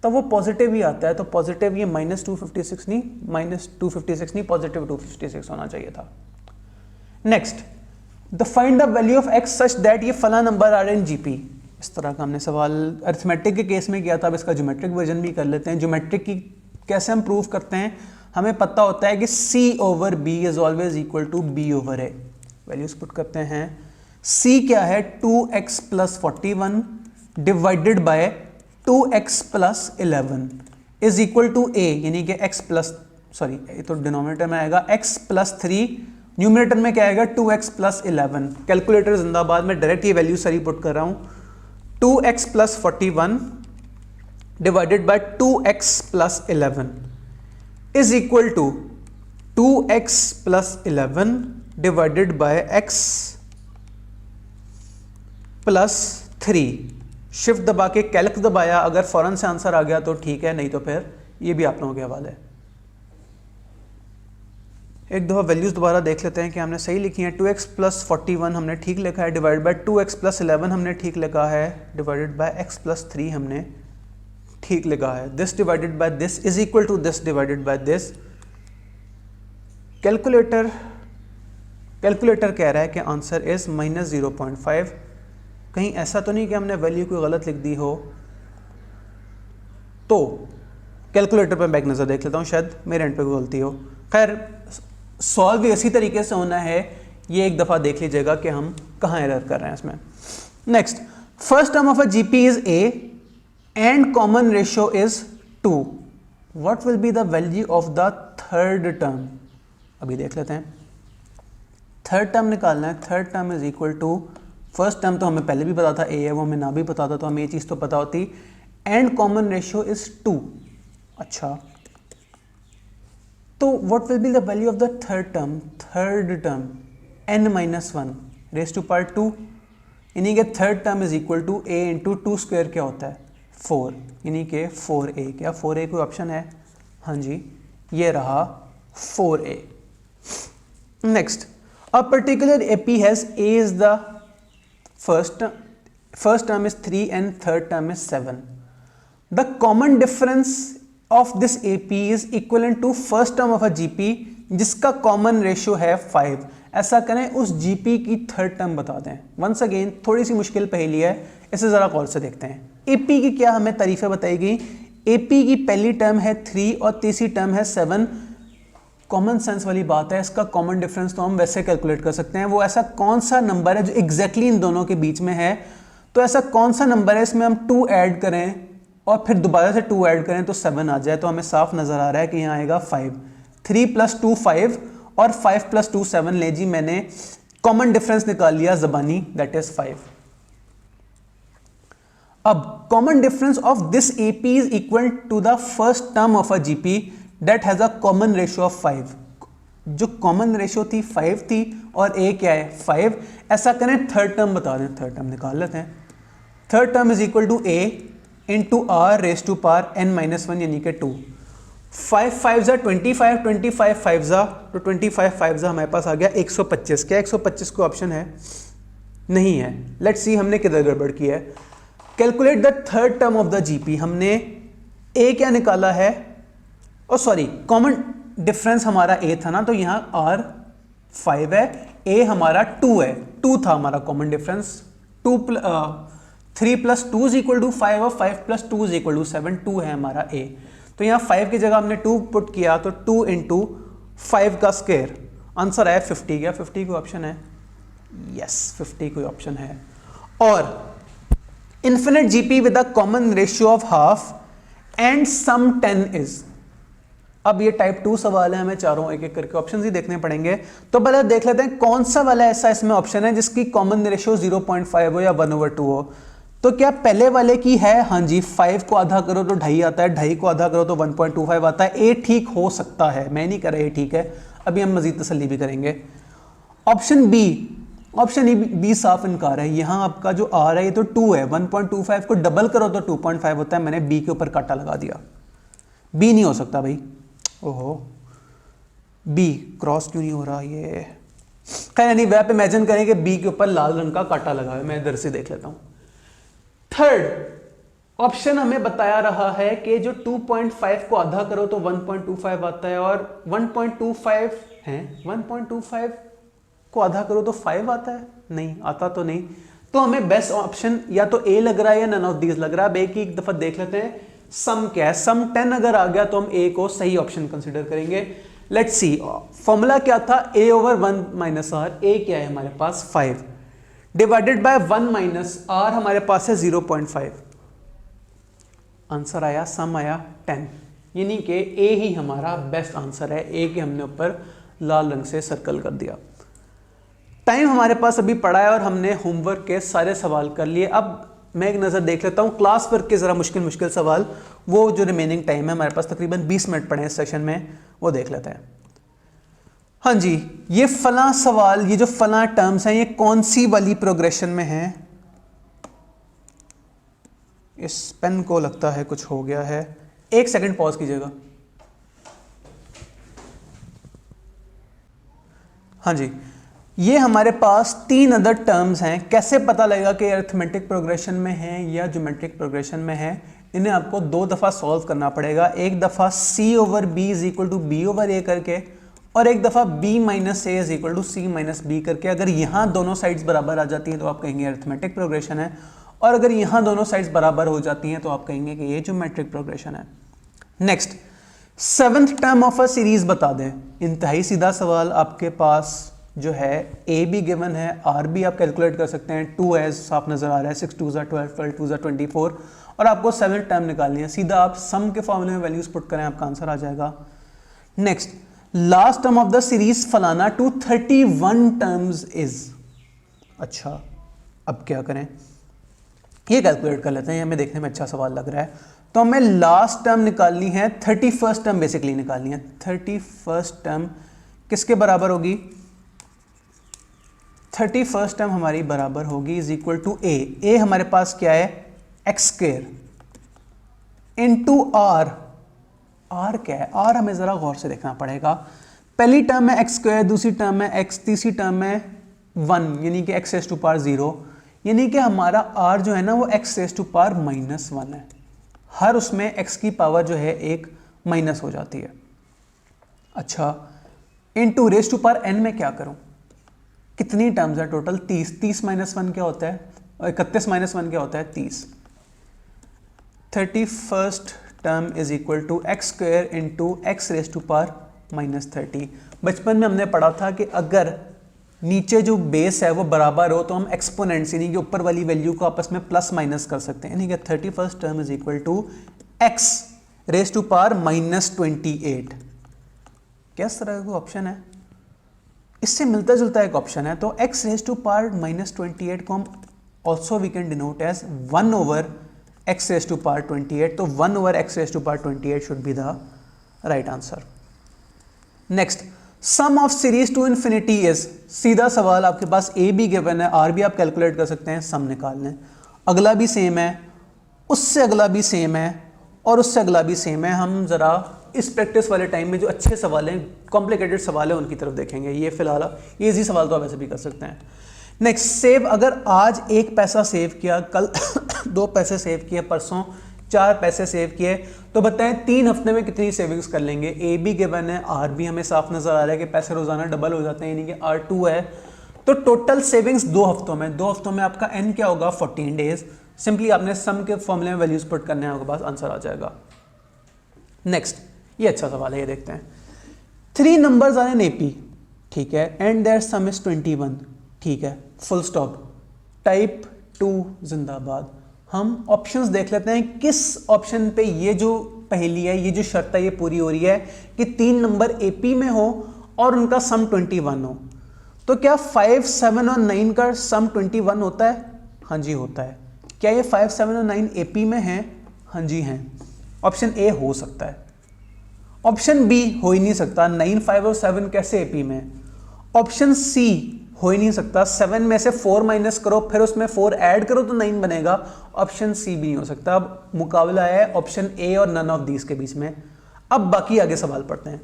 तब वो पॉजिटिव ही आता है। तो पॉजिटिव ये -256 नहीं, पॉजिटिव 256 होना चाहिए था। Next, the find the value of x such that ये फला नंबर आर इन जीपी। इस तरह का हमने सवाल अरिथमेटिक के केस में किया था, अब इसका ज्योमेट्रिक वर्जन भी कर लेते हैं। ज्योमेट्रिक की कैसे हम प्रूव करते हैं? हमें पता होता है कि c/b is always equal to b/a। Values put करते हैं। c क्या है 2x + 41 divided by 2x + 11 is equal to a, यानी कि ये तो डिनोमिनेटर में आएगा x + 3, न्यूमिनेटर में क्या आएगा 2x + 11। कैलकुलेटर जिंदाबाद, में डायरेक्ट ये वैल्यू सारी पुट कर रहा हूं। 2x + 41 divided by 2x + 11 is equal to 2x + 11 divided by x + 3। Shift दबा के कैल्क दबाया, अगर फौरन से आंसर आ गया तो ठीक है, नहीं तो फिर ये भी आप लोगों के हवाले है। एक दफ़ा वैल्यूज़ दोबारा देख लेते हैं कि हमने सही लिखी हैं। 2x + 41 हमने ठीक लिखा है, डिवाइड बाय 2x + 11 हमने ठीक लिखा है, डिवाइडेड बाय x + 3 हमने ठीक लिखा है। This divided by this is equal to this divided by this. Calculator कह रहा है कि आंसर इज -0.5। कहीं ऐसा तो नहीं कि हमने वैल्यू कोई गलत लिख दी हो? तो कैलकुलेटर पर बैक नज़र देख लेता हूँ, शायद मेरे एंड पे कोई गलती हो। खैर, सॉल्व भी इसी तरीके से होना है, ये एक दफ़ा देख लीजिएगा कि हम कहाँ एरर कर रहे हैं इसमें। Next, first term of a GP is a and common ratio is 2। What will be the value of the third term? अभी देख लेते हैं। थर्ड टर्म निकालना है। Third term is equal to, first term तो हमें पहले भी पता था a है, वो हमें ना भी पता था तो हमें ये चीज़ तो पता होती। And common ratio is 2। अच्छा, तो what will be the value of the third term n minus 1 raise to power 2, यानी कि third term is equal to a into 2 square क्या होता है 4, यानी कि 4a। क्या 4a कोई ऑप्शन है? हाँ जी, ये रहा 4a। Next, a particular AP has a is the first term is 3 and third term is 7. The common difference of this AP is equivalent to first term of a GP जिसका common ratio है 5। ऐसा करें उस GP की third term बता दें। Once again थोड़ी सी मुश्किल पहेली है, इसे ज़रा गौर से देखते हैं। AP की क्या हमें तारीफें बताई गई? AP की पहली टर्म है 3 और तीसरी टर्म है 7। कॉमन सेंस वाली बात है, इसका कॉमन डिफरेंस तो हम वैसे कैलकुलेट कर सकते हैं। वो ऐसा कौन सा नंबर है जो एग्जैक्टली इन दोनों के बीच में है? तो ऐसा कौन सा नंबर है इसमें हम 2 ऐड करें और फिर दोबारा से 2 ऐड करें तो 7 आ जाए? तो हमें साफ नजर आ रहा है कि यहाँ आएगा 5। 3 + 2 5 और 5 + 2 7। ले जी, मैंने कॉमन डिफरेंस निकाल लिया जबानी, दैट इज 5। अब common difference of this AP is equal to the first term of a GP that has a common ratio of 5। जो कॉमन रेशियो थी 5 थी और A क्या है 5। ऐसा करें थर्ड टर्म बता दें, थर्ड टर्म निकाल लेते हैं। Third term is equal to A into R raise to power n minus 1 यानी कि 2। 5 5 जा 25, 25 5 जा तो 25 5 जा हमारे पास आ गया 125। क्या 125 को ऑप्शन है? नहीं है। लेट्स सी हमने किधर गड़बड़ की है। Calculate the third term of the GP। हमने A क्या निकाला है, और सॉरी कॉमन डिफरेंस हमारा A था ना, तो यहाँ R 5 है, A हमारा 2 है। 2 था हमारा common difference. 3 + 2 is equal to 5 और 5 + 2 इज इक्वल टू 7। 2 है हमारा A। तो यहाँ 5 की जगह हमने 2 पुट किया तो 2 इंटू 5 का स्क्वायर, आंसर आया 50। क्या 50 कोई ऑप्शन है? यस, 50 कोई ऑप्शन है। और infinite GP with a common ratio of half and sum 10 is. अब ये टाइप 2 सवाल है, हमें चारों एक एक करके ऑप्शन ही देखने पड़ेंगे। तो पहले देख लेते हैं कौन सा वाला ऐसा इसमें ऑप्शन है जिसकी कॉमन रेशियो 0.5 हो या 1/2 हो। तो क्या पहले वाले की है? हाँ जी, 5 को आधा करो तो 2.5 आता है, 2.5 को आधा करो तो 1.25 आता है। ए ठीक हो सकता है, मैं नहीं कह रहा ये ठीक है, अभी हम मजीद तसल्ली भी करेंगे। ऑप्शन बी, ऑप्शन बी साफ इनकार है। यहाँ आपका जो आ रहा है ये तो 2 है, 1.25 को डबल करो तो 2.5 होता है। मैंने बी के ऊपर कांटा लगा दिया, बी नहीं हो सकता भाई। ओहो, बी क्रॉस क्यों नहीं हो रहा ये? खैर नहीं, आप इमेजिन करें कि बी के ऊपर लाल रंग का कांटा लगा है। मैं इधर से देख लेता हूं। थर्ड ऑप्शन हमें बताया रहा है कि जो 2.5 को आधा करो तो 1.25 आता है, और 1.25 है, 1.25 को आधा करो तो 5 आता है। नहीं आता तो नहीं, तो हमें बेस्ट ऑप्शन या तो ए लग रहा है या नन ऑफ दीज लग रहा है। अब एक ही एक दफा देख लेते हैं सम क्या है। सम 10 अगर आ गया तो हम ए को सही ऑप्शन कंसिडर करेंगे। लेट्स सी, फॉर्मूला क्या था? a/1 - r। ए क्या है हमारे पास 5 डिवाइडेड बाय 1 - r हमारे पास है 0.5। आंसर आया, सम आया 10, यानी कि ए ही हमारा बेस्ट आंसर है। ए के हमने ऊपर लाल रंग से सर्कल कर दिया। टाइम हमारे पास अभी पड़ा है और हमने होमवर्क के सारे सवाल कर लिए। अब मैं एक नज़र देख लेता हूँ क्लास वर्क के ज़रा मुश्किल मुश्किल सवाल, वो जो रिमेनिंग टाइम है हमारे पास तकरीबन 20 मिनट पड़े हैं इस सेशन में, वो देख लेते हैं। हाँ जी, ये फला सवाल, ये जो फला टर्म्स हैं, ये कौन सी वाली प्रोग्रेशन में हैं? इस पेन को लगता है कुछ हो गया है, एक सेकंड पॉज कीजिएगा। हाँ जी, ये हमारे पास 3 अदर टर्म्स हैं। कैसे पता लगेगा कि अरिथमेटिक प्रोग्रेशन में है या ज्योमेट्रिक प्रोग्रेशन में है? इन्हें आपको 2 दफ़ा सॉल्व करना पड़ेगा। एक दफ़ा c/b = b/a करके, और एक दफ़ा b - a = c - b करके। अगर यहाँ दोनों साइड्स बराबर आ जाती हैं तो आप कहेंगे अरिथमेटिक प्रोग्रेशन है, और अगर यहाँ दोनों साइड्स बराबर हो जाती हैं तो आप कहेंगे कि ये ज्योमेट्रिक प्रोग्रेशन है। Next, 7th term of a series बता दें। इंतहाई सीधा सवाल, आपके पास जो है ए भी गिवन है, आर भी आप कैलकुलेट कर सकते हैं। 2 है, साफ नजर आ रहा है, 6 × 2 = 12, 12 × 2 = 24, और आपको 7th टर्म निकालनी है। सीधा आप सम के फॉर्मूले में वैल्यूज पुट करें, आपका आंसर आ जाएगा। Next, last term of the series फलाना टू 31 टर्म्स इज। अच्छा, अब क्या करें? ये कैलकुलेट कर लेते हैं, ये हमें देखने में अच्छा सवाल लग रहा है। तो हमें लास्ट टर्म निकालनी है, 31st टर्म बेसिकली निकालनी है। 31st टर्म किसके बराबर होगी? 31st टर्म हमारी बराबर होगी इज इक्वल टू ए हमारे पास क्या है? एक्स स्क्वायर इंटू आर क्या है? आर हमें जरा गौर से देखना पड़ेगा। पहली टर्म है एक्स स्क्वायर, दूसरी टर्म है एक्स, तीसरी टर्म है 1 यानी कि एक्स रेज टू पावर 0, यानी कि हमारा आर जो है ना वो एक्स रेज टू पावर -1 है। हर उसमें एक्स की पावर जो है एक माइनस हो जाती है। अच्छा, into raise to power n में क्या करूं? कितनी टर्म्स है टोटल? 30। 30 - 1 क्या होता है? 31 - 1 क्या होता है? 30। 31st term is equal to x square into x raise to power -30। बचपन में हमने पढ़ा था कि अगर नीचे जो बेस है वो बराबर हो तो हम एक्सपोनेंट्स यानी कि ऊपर वाली वैल्यू को आपस में प्लस माइनस कर सकते हैं, यानी कि 31st term is equal to x raise to power -28। किस तरह का ऑप्शन है? इससे मिलता जुलता एक ऑप्शन है। तो एक्स रेज टू पावर -28 को हम also we can denote as 1 over x raise to power 28। तो 1 over x raise to power 28 should be the right answer. Next, sum of series to infinity is, सीधा सवाल आपके पास ए भी given है, are भी आप कैलकुलेट कर सकते हैं, सम निकालने। अगला भी सेम है, उससे अगला भी सेम है और उससे अगला भी सेम है। हम जरा इस प्रैक्टिस वाले टाइम में जो अच्छे सवाल हैं, कॉम्प्लिकेटेड सवाल हैं, उनकी तरफ देखेंगे। ये फिलहाल इजी सवाल तो आप ऐसे भी कर सकते हैं। नेक्स्ट, सेव, अगर आज 1 पैसा सेव किया, कल 2 पैसे सेव किए, परसों 4 पैसे सेव किए, तो बताएं 3 हफ्ते में कितनी सेविंग्स कर लेंगे? ए भी गिवन है, आर भी हमें साफ नजर आ रहा है कि पैसे रोजाना डबल हो जाते हैं, यानी कि R2 है। तो टोटल सेविंग्स 2 हफ्तों में, 2 हफ्तों में आपका एन क्या होगा? 14 डेज। सिंपली आपने सम के फॉर्मूले में वैल्यूज पुट करने हैं, आपके पास आंसर आ जाएगा। नेक्स्ट, ये अच्छा सवाल है, ये देखते हैं। 3 नंबर्स आर इन एपी, ठीक है, एंड देयर सम इज 21, ठीक है, फुल स्टॉप। टाइप 2 जिंदाबाद। हम ऑप्शंस देख लेते हैं किस ऑप्शन पे ये जो पहेली है, ये जो शर्त है, ये पूरी हो रही है कि 3 नंबर एपी में हो और उनका सम 21 हो। तो क्या 5, 7 और 9 का सम 21 होता है? हाँ जी होता है। क्या ये 5, 7 और 9 एपी में हैं? हाँ जी हैं। ऑप्शन ए हो सकता है। ऑप्शन बी हो ही नहीं सकता, 9, 5 और 7 कैसे एपी में? ऑप्शन सी हो ही नहीं सकता, 7 में से 4 माइनस करो फिर उसमें 4 ऐड करो तो 9 बनेगा। ऑप्शन सी भी नहीं हो सकता। अब मुकाबला है ऑप्शन ए और नन ऑफ दीज के बीच में। अब बाकी आगे सवाल पढ़ते हैं।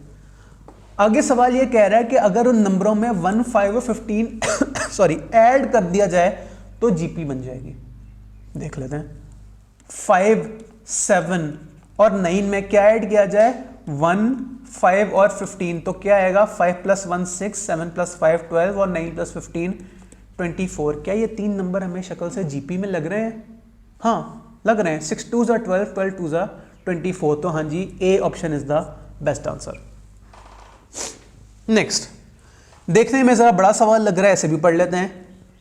आगे सवाल ये कह रहा है कि अगर उन नंबरों में 1, 5 और 15 सॉरी ऐड कर दिया जाए तो जीपी बन जाएगी। देख लेते हैं। 5, 7 और 9 में क्या ऐड किया जाए? 1, 5 और 15, तो क्या आएगा? 5 + 1 6, 7 + 5 12 और 9 + 15 24। क्या ये 3 नंबर हमें शक्ल से जीपी में लग रहे हैं? हाँ लग रहे हैं। 6 2s are 12, 12 2s are 24। तो हाँ जी, a option is the best answer. Next, देखने में जरा बड़ा सवाल लग रहा है, ऐसे भी पढ़ लेते हैं।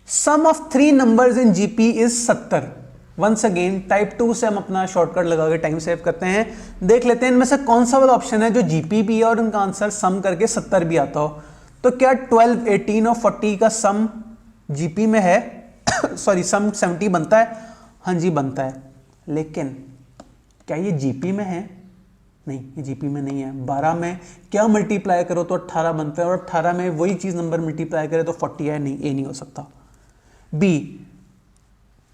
Sum of 3 numbers in GP is 70। Once again type 2 से हम अपना शॉर्टकट लगा के टाइम सेव करते हैं। देख लेते हैं इनमें से कौन सा वाला ऑप्शन है जो जीपी भी है और उनका आंसर सम करके 70 भी आता हो। तो क्या 12, 18 और 40 का सम जीपी में है? सॉरी, सम 70 बनता है? हाँ जी बनता है। लेकिन क्या ये जीपी में है? नहीं, ये जीपी में नहीं है। 12 में क्या मल्टीप्लाई करो तो 18 बनता है और 18 में वही चीज नंबर मल्टीप्लाई करे तो 40 है। नहीं, ए नहीं हो सकता। बी,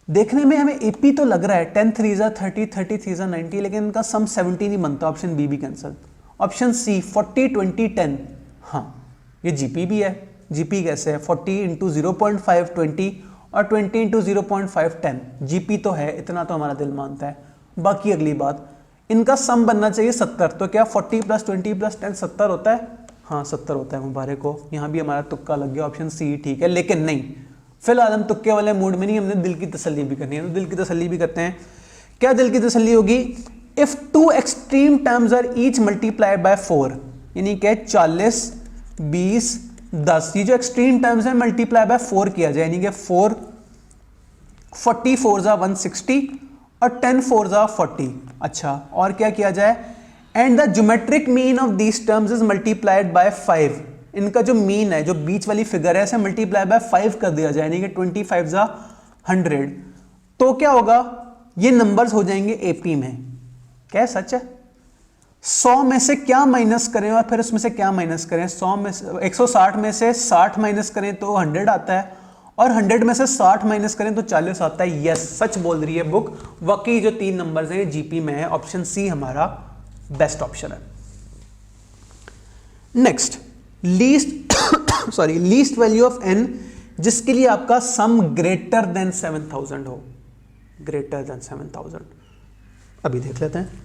देखने में हमें एपी तो लग रहा है, 10 3s are 30, 30 3s are 90, लेकिन इनका सम 70 नहीं बनता। ऑप्शन बी भी कैंसिल। ऑप्शन सी 40, 20, 10, हाँ ये जीपी भी है। जीपी कैसे है? 40 × 0.5 20 और 20 × 0.5 10। जीपी तो है, इतना तो हमारा दिल मानता है। बाकी अगली बात, इनका सम बनना चाहिए 70। तो क्या 40 + 20 + 10 70 होता है? हाँ 70 होता है। मुबारक हो, यहाँ भी हमारा तुक्का लग गया। ऑप्शन सी ठीक है, लेकिन नहीं, फिलहाल हम तुक्के वाले मूड में नहीं, हमने दिल की तसल्ली भी करनी है। तो दिल की तसल्ली भी करते हैं। क्या दिल की तसल्ली होगी? If 2 extreme terms are each multiplied by 4, यानी कि 40, 20, 10, ये जो एक्सट्रीम टर्म्स है मल्टीप्लाई बाय 4 किया जाए, यानी कि 4 40 4s are 160 और 10 4s are 40। अच्छा, और क्या किया जाए? And the geometric mean of these terms is multiplied by 5। इनका जो मीन है, जो बीच वाली फिगर है, इसे मल्टीप्लाई बाय 5 कर दिया जाए, यानी कि 25 जा 100। तो क्या होगा, ये नंबर्स हो जाएंगे एपी में। क्या सच है? 100 में से क्या माइनस करें और फिर उसमें से क्या माइनस करें? 100 में से 160 में से 60 माइनस करें तो 100 आता है, और 100 में से 60 माइनस करें तो 40 आता है। यस, सच बोल रही है बुक। वाकई जो 3 नंबर्स हैं जीपी में है। ऑप्शन सी हमारा बेस्ट ऑप्शन है। Next, least value of n जिसके लिए आपका सम ग्रेटर देन 7000 हो। ग्रेटर देन 7000 अभी देख लेते हैं।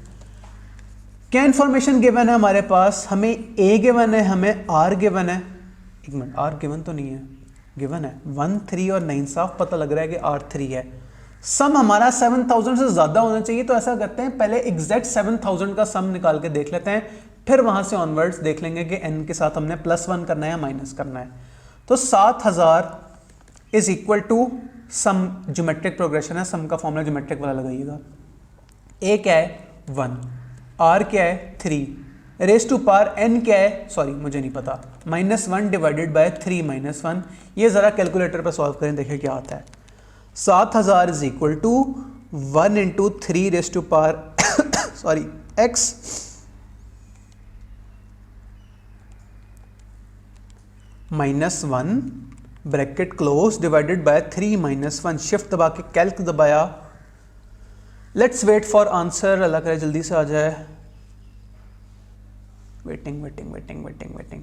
क्या इंफॉर्मेशन गिवन है हमारे पास? हमें a गिवन है, हमें r गिवन है। एक मिनट, r गिवन तो नहीं है, गिवन है 1 3 और 9। साफ पता लग रहा है कि r 3 है। सम हमारा 7000 से ज्यादा होना चाहिए, तो ऐसा करते हैं पहले एग्जैक्ट 7000 का सम निकाल के देख लेते हैं, फिर वहां से ऑनवर्ड्स देख लेंगे कि n के साथ हमने +1 करना है या माइनस करना है। तो 7000 is equal to sum, geometric progression है, सम का फॉर्मूला ज्योमेट्रिक वाला लगाइएगा। a क्या है 1, r क्या है 3, रेस टू पावर n क्या है, सॉरी मुझे नहीं पता, -1 डिवाइडेड बाय 3 - 1। ये जरा कैलकुलेटर पर सॉल्व करें, देखें क्या आता है। 7000 is equal to 1 × 3 raise to power sorry x -1 bracket close divided by 3 - 1। Shift दबा के कैल्क दबाया। Let's wait for answer, Allah करे जल्दी से आ जाए। Waiting waiting waiting waiting waiting.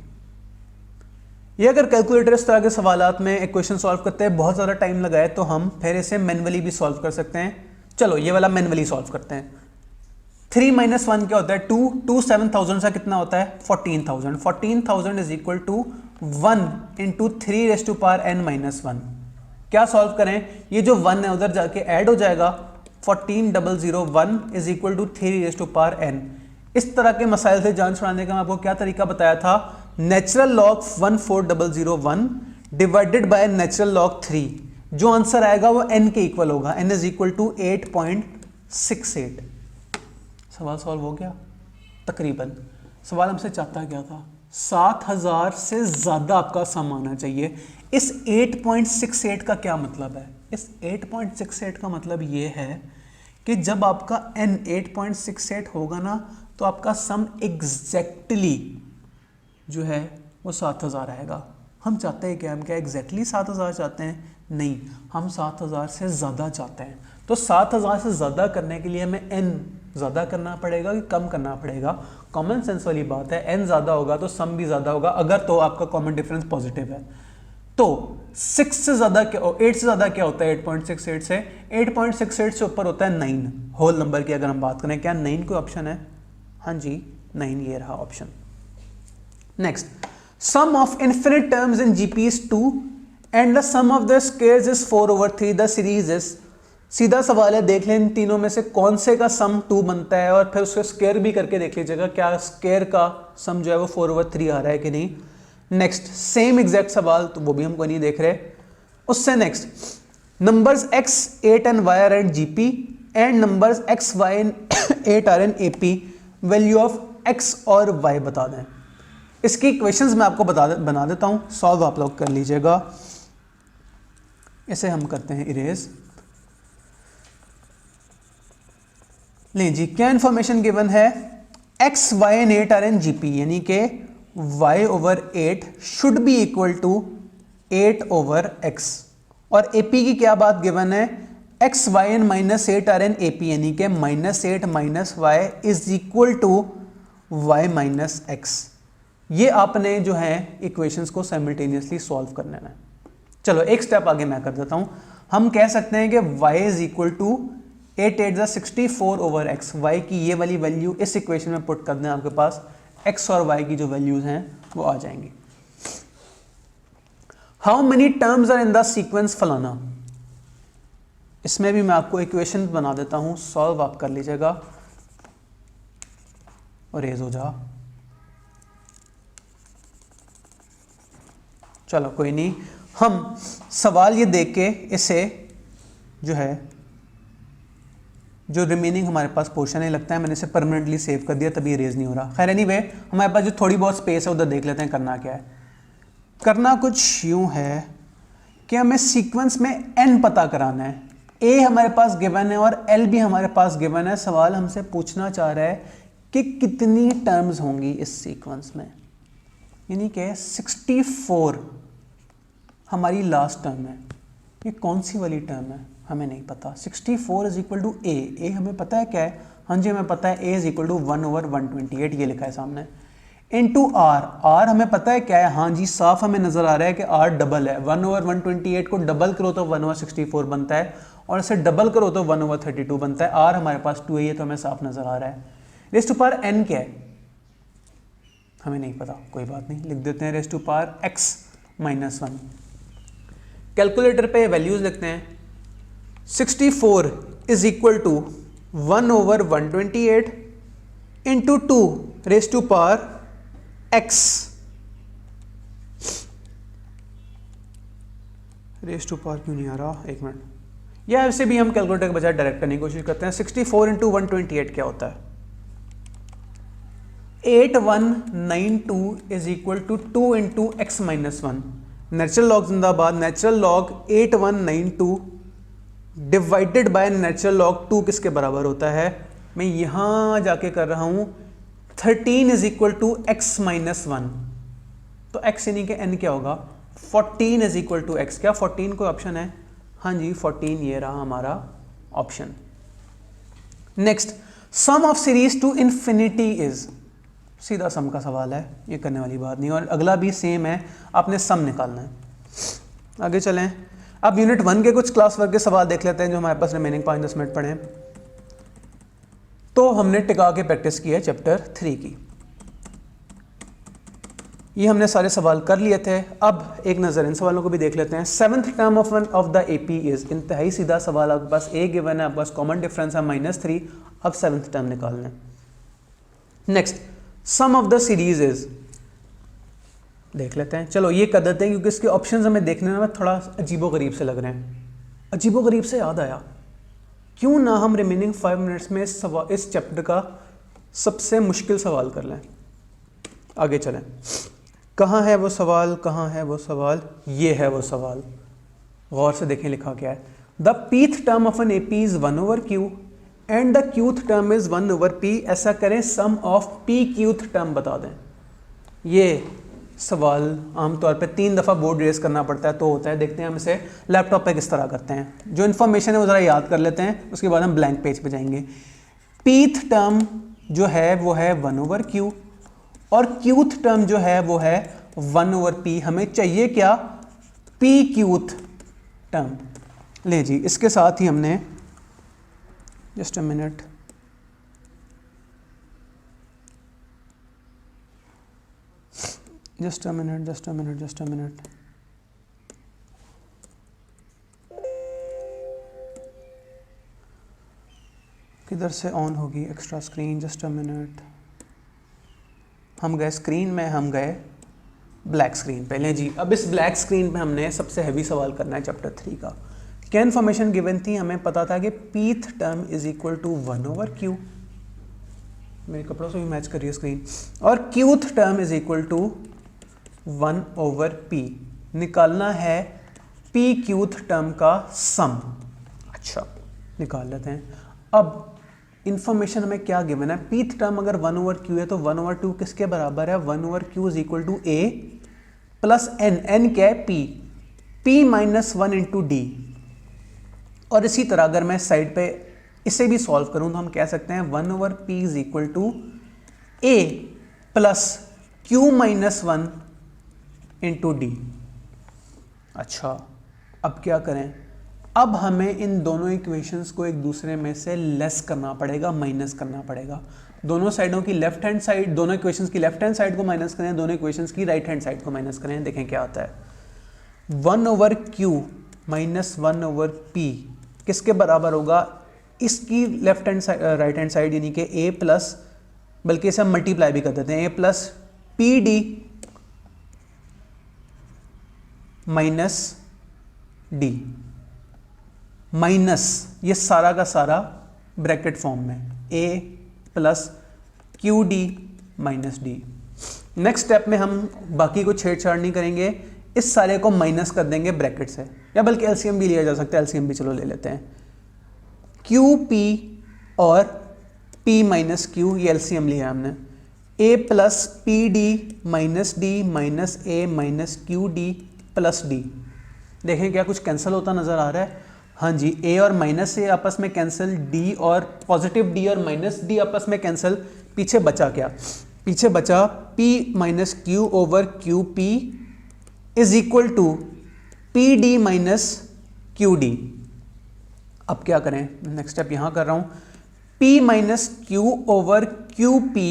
ये अगर कैलकुलेटर इस तरह के सवालात में इक्वेशन सॉल्व करते हैं बहुत ज़्यादा टाइम लगाए तो हम फिर इसे मैनुअली भी सॉल्व कर सकते हैं। चलो ये वाला मैनुअली सॉल्व करते हैं। 3 - 1 क्या होता है 2, 2 7000 से कितना होता है 14000। 14000 is equal to 1 × 3 raise to power n - 1। क्या सॉल्व करें, ये जो 1 है उधर जाके ऐड हो जाएगा। 14001 is equal to 3 raise to power n। इस तरह के मसाइल से जान छुड़ाने का मैं आपको क्या तरीका बताया था, natural log 14001 divided by natural log 3। जो आंसर आएगा वो n के इक्वल होगा, n इज इक्वल टू 8.68। सवाल सॉल्व हो गया तकरीबन। सवाल हमसे चाहता क्या था, 7000 से ज्यादा आपका सम आना चाहिए। इस 8.68 का क्या मतलब है? इस 8.68 का मतलब ये है कि जब आपका n 8.68 होगा ना तो आपका सम एग्जैक्टली जो है वो 7000 आएगा। हम चाहते हैं कि हम क्या एग्जैक्टली 7000 चाहते हैं? नहीं, हम 7000 से ज़्यादा चाहते हैं। तो 7000 से ज़्यादा करने के लिए हमें n ज़्यादा करना पड़ेगा कि कम करना पड़ेगा? कॉमन सेंस वाली बात है, n ज़्यादा होगा तो सम भी ज़्यादा होगा, अगर तो आपका कॉमन डिफरेंस पॉजिटिव है। तो 6 से ज़्यादा क्या, 8 से ज़्यादा क्या होता है 8.68 से? 8.68 से ऊपर होता है 9 होल नंबर की। अगर हम बात करें क्या 9 कोई ऑप्शन है? हाँ जी 9 ये रहा option. Next, sum of infinite terms in GP is 2 and the sum of the squares is 4/3। The series is, सीधा सवाल है, देख लें इन तीनों में से कौन से का सम 2 बनता है और फिर उसके स्क्वायर भी करके देख लीजिएगा क्या स्क्वायर का सम जो है वो 4/3 आ रहा है कि नहीं। नेक्स्ट, सेम एग्जैक्ट सवाल, तो वो भी हमको नहीं देख रहे। उससे next, numbers x 8 and y are in GP and numbers x y and 8 are in AP। Value of x और y बता दें। इसकी इक्वेशंस मैं आपको बना देता हूं, सॉल्व आप लोग कर लीजिएगा। इसे हम करते हैं इरेज। लें जी, क्या इंफॉर्मेशन गिवन है, x y and 8 are in GP, यानी कि y/8 should be equal to 8/x। और AP की क्या बात गिवन है, x y and -8 are in AP, यानी कि -8 - y is equal to y - x। ये आपने जो है इक्वेशंस को साइमल्टेनियसली सॉल्व करने में। चलो एक स्टेप आगे मैं कर देता हूं। हम कह सकते हैं कि y is equal to 8 8 64/x। y की ये वाली वैल्यू इस इक्वेशन में पुट कर दें, आपके पास x और y की जो वैल्यूज हैं वो आ जाएंगी। How many terms are in the sequence फलाना। इसमें भी मैं आपको इक्वेशन बना देता हूं, सॉल्व आप कर लीजिएगा और रेज हो जा। चलो कोई नहीं, हम सवाल ये देख के इसे जो है जो रिमेनिंग हमारे पास पोर्शन है, लगता है मैंने इसे परमानेंटली सेव कर दिया तभी रेज नहीं हो रहा। खैर एनीवे, हमारे पास जो थोड़ी बहुत स्पेस है उधर देख लेते हैं करना क्या है। करना कुछ यूं है कि हमें सीक्वेंस में n पता कराना है। ए हमारे पास गिवन है और एल भी हमारे पास गिवन है। सवाल हमसे पूछना चाह रहा है कि कितनी टर्म्स होंगी इस सीक्वेंस में, यानी कि 64 हमारी लास्ट टर्म है। ये कौन सी वाली टर्म है हमें नहीं पता। 64 इज इक्वल टू ए हमें पता है क्या है, हाँ जी हमें पता है ए इज इक्वल टू 1/128, ये लिखा है सामने, इनटू आर हमें पता है क्या है, हाँ जी साफ हमें नजर आ रहा है कि आर डबल है। 1/128 को डबल करो तो 1/64 बनता है और इसे डबल करो तो 1/32 बनता है। आर हमारे पास 2 है, ये तो हमें साफ नजर आ रहा है। रेज़ टू पावर एन क्या है हमें नहीं पता, कोई बात नहीं, लिख देते हैं raise to power x - 1। Calculator पे वैल्यूज लिखते हैं। 64 is equal to 1/128 into 2 raise to power x raise to power क्यों नहीं आ रहा, एक मिनट, या ऐसे भी हम कैलकुलेटर के बजाय डायरेक्ट करने की कोशिश करते हैं। 64 इंटू 128 क्या होता है, 8192 is equal to 2 into x - 1। Natural log जिंदाबाद। Natural log 8192 divided by natural log 2 किसके बराबर होता है, मैं यहां जाके कर रहा हूं 13 इज इक्वल टू x - 1। तो x यानी कि n क्या होगा, 14 इज इक्वल टू x। क्या 14 कोई ऑप्शन है, हाँ जी 14 ये रहा हमारा option. Next, sum of series to infinity is, सीधा सम का सवाल है, ये करने वाली बात नहीं। और अगला भी सेम है, आपने सम निकालना है। आगे चलें, अब यूनिट 1 के कुछ क्लास वर्क के सवाल देख लेते हैं जो हमारे पास रिमेनिंग 5-10 मिनट पड़े हैं। तो हमने टिका के प्रैक्टिस की है चैप्टर 3 की, ये हमने सारे सवाल कर लिए थे। अब एक नज़र इन सवालों को भी देख लेते हैं। 7th term of the AP is, इंतहाई सीधा सवाल, आपके पास ए गिवन है, आपके पास कॉमन डिफरेंस है -3। अब 7th टर्म निकालना है। Next, sum of the series is, देख लेते हैं, चलो ये कर देते हैं क्योंकि इसके ऑप्शंस हमें देखने में थोड़ा अजीबोगरीब से लग रहे हैं। अजीबोगरीब से याद आया, क्यों ना हम रिमेनिंग 5 मिनट्स में इस चैप्टर का सबसे मुश्किल सवाल कर लें। आगे चलें, कहाँ है वो सवाल, कहाँ है वो सवाल, ये है वो सवाल, गौर से देखें लिखा क्या है। The pth term of an AP is 1/q and the qth term is 1/p। ऐसा करें sum of p qth term बता दें। ये सवाल आमतौर पे 3 दफ़ा बोर्ड रेस करना पड़ता है तो होता है। देखते हैं हम इसे लैपटॉप पे किस तरह करते हैं। जो इन्फॉर्मेशन है वो ज़रा याद कर लेते हैं, उसके बाद हम ब्लैंक पेज पे जाएंगे। पीथ टर्म जो है वो है 1/q और क्यूथ टर्म जो है वो है 1/p। हमें चाहिए क्या, पी क्यूथ टर्म। ले जी, इसके साथ ही हमने just a minute, just a minute, किधर से ऑन होगी extra screen, just a minute. हम गए स्क्रीन में, हम गए ब्लैक स्क्रीन पे। लें जी, अब इस ब्लैक स्क्रीन पे हमने सबसे हैवी सवाल करना है चैप्टर 3 का। क्या इन्फॉर्मेशन गिवन थी, हमें पता था कि pth term is equal to 1/q, मेरे कपड़ों से भी मैच कर रही है स्क्रीन, और qth term is equal to 1/p। निकालना है पी क्यूथ टर्म का सम। अच्छा, निकाल लेते हैं। अब इंफॉर्मेशन हमें क्या गिवन है, पीथ टर्म अगर 1/q है तो 1/2 किसके बराबर है, 1/q is equal to a plus n क्या है, p -1 इंटू डी। और इसी तरह अगर मैं साइड पे इसे भी सॉल्व करूं तो हम कह सकते हैं 1/p is equal to a plus q -1 into d. अच्छा, अब क्या करें, अब हमें इन दोनों इक्वेशंस को एक दूसरे में से लेस करना पड़ेगा, माइनस करना पड़ेगा। दोनों साइडों की लेफ्ट हैंड साइड, दोनों इक्वेशंस की लेफ्ट हैंड साइड को माइनस करें, दोनों इक्वेशंस की राइट हैंड साइड को माइनस करें। देखें क्या आता है। 1/q माइनस 1/p किसके बराबर होगा, इसकी left hand side right hand side यानी कि a प्लस, बल्कि इसे हम मल्टीप्लाई भी कर देते हैं, a plus p d minus d, minus ये सारा का सारा ब्रैकेट फॉर्म में a plus Q D minus D. Next step में हम बाकी को छेड़छाड़ नहीं करेंगे, इस सारे को माइनस कर देंगे ब्रैकेट से, या बल्कि एलसीएम भी लिया जा सकता है, एलसीएम भी चलो ले लेते हैं। क्यू पी और पी माइनस क्यू, ये एलसीएम लिया हमने, a plus p d minus d minus a minus q d plus d. देखें क्या कुछ कैंसिल होता नज़र आ रहा है? हाँ जी, ए और माइनस ए आपस में कैंसिल, डी और पॉजिटिव डी और माइनस डी आपस में कैंसिल। पीछे बचा क्या? पीछे बचा p minus q over q p is equal to p d minus q d. अब क्या करें? नेक्स्ट स्टेप यहाँ कर रहा हूँ। p minus q over q p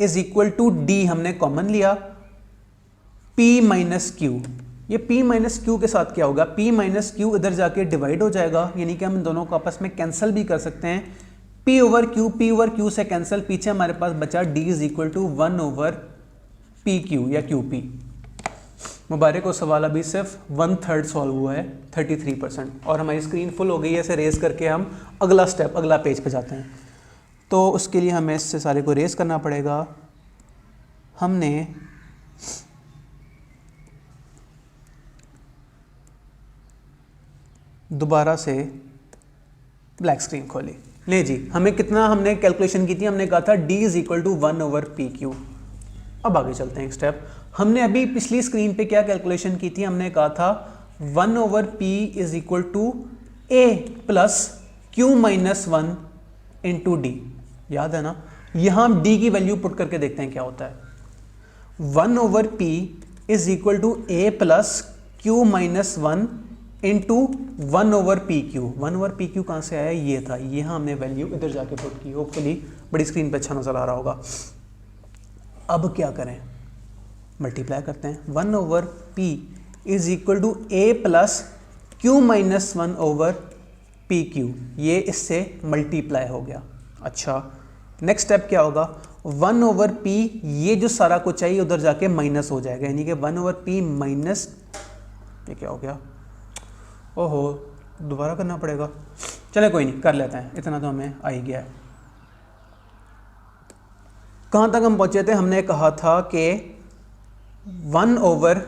is equal to d, हमने कॉमन लिया, p माइनस क्यू। ये p माइनस क्यू के साथ क्या होगा? p माइनस क्यू इधर जाके डिवाइड हो जाएगा, यानी कि हम इन दोनों को आपस में कैंसिल भी कर सकते हैं। p ओवर क्यू से कैंसिल, पीछे हमारे पास बचा d is equal to 1 over p q या क्यू पी। मुबारक हो, सवाल अभी सिर्फ 1/3 सॉल्व हुआ है, 33%, और हमारी स्क्रीन फुल हो गई है। इसे रेस करके हम अगला स्टेप, अगला पेज पे जाते हैं। तो उसके लिए हमें इससे सारे को रेस करना पड़ेगा। हमने दोबारा से ब्लैक स्क्रीन खोली। ले जी, हमें कितना हमने कैलकुलेशन की थी? हमने कहा था d is equal to 1 over p q. अब आगे चलते हैं एक स्टेप। हमने अभी पिछली स्क्रीन पे क्या कैलकुलेशन की थी? हमने कहा था 1 over p is equal to a plus q minus 1 into d. याद है ना? यहाँ हम d की वैल्यू पुट करके देखते हैं क्या होता है। 1 over p is equal to a plus q minus 1 into 1 over p q. 1 over p q कहाँ से आया? ये था, यहाँ हमने वैल्यू इधर जाके पुट की। होपफुली बड़ी स्क्रीन पे अच्छा नजर आ रहा होगा। अब क्या करें? मल्टीप्लाई करते हैं। 1 over p is equal to a plus q minus 1 over p q, ये इससे मल्टीप्लाई हो गया। अच्छा, नेक्स्ट स्टेप क्या होगा? 1 ओवर पी, ये जो सारा कुछ चाहिए उधर जाके माइनस हो जाएगा, यानी कि 1 ओवर पी माइनस, ये क्या हो गया? ओहो, दोबारा करना पड़ेगा। चले कोई नहीं, कर लेते हैं, इतना तो हमें आ ही गया है। कहाँ तक हम पहुँचे थे? हमने कहा था कि 1 ओवर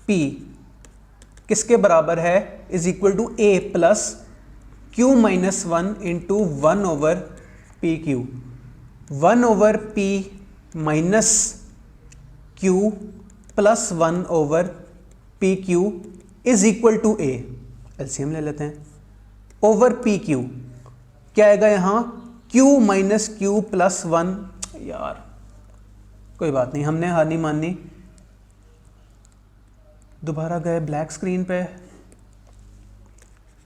पी किसके बराबर है? Is equal to a plus q minus 1 into 1 over p q. 1 over p minus q plus 1 over p q is equal to a. LCM ले लेते हैं। ओवर पी क्यू क्या आएगा यहाँ? Q minus q plus 1। यार कोई बात नहीं, हमने हार नहीं माननी। दोबारा गए ब्लैक स्क्रीन पे।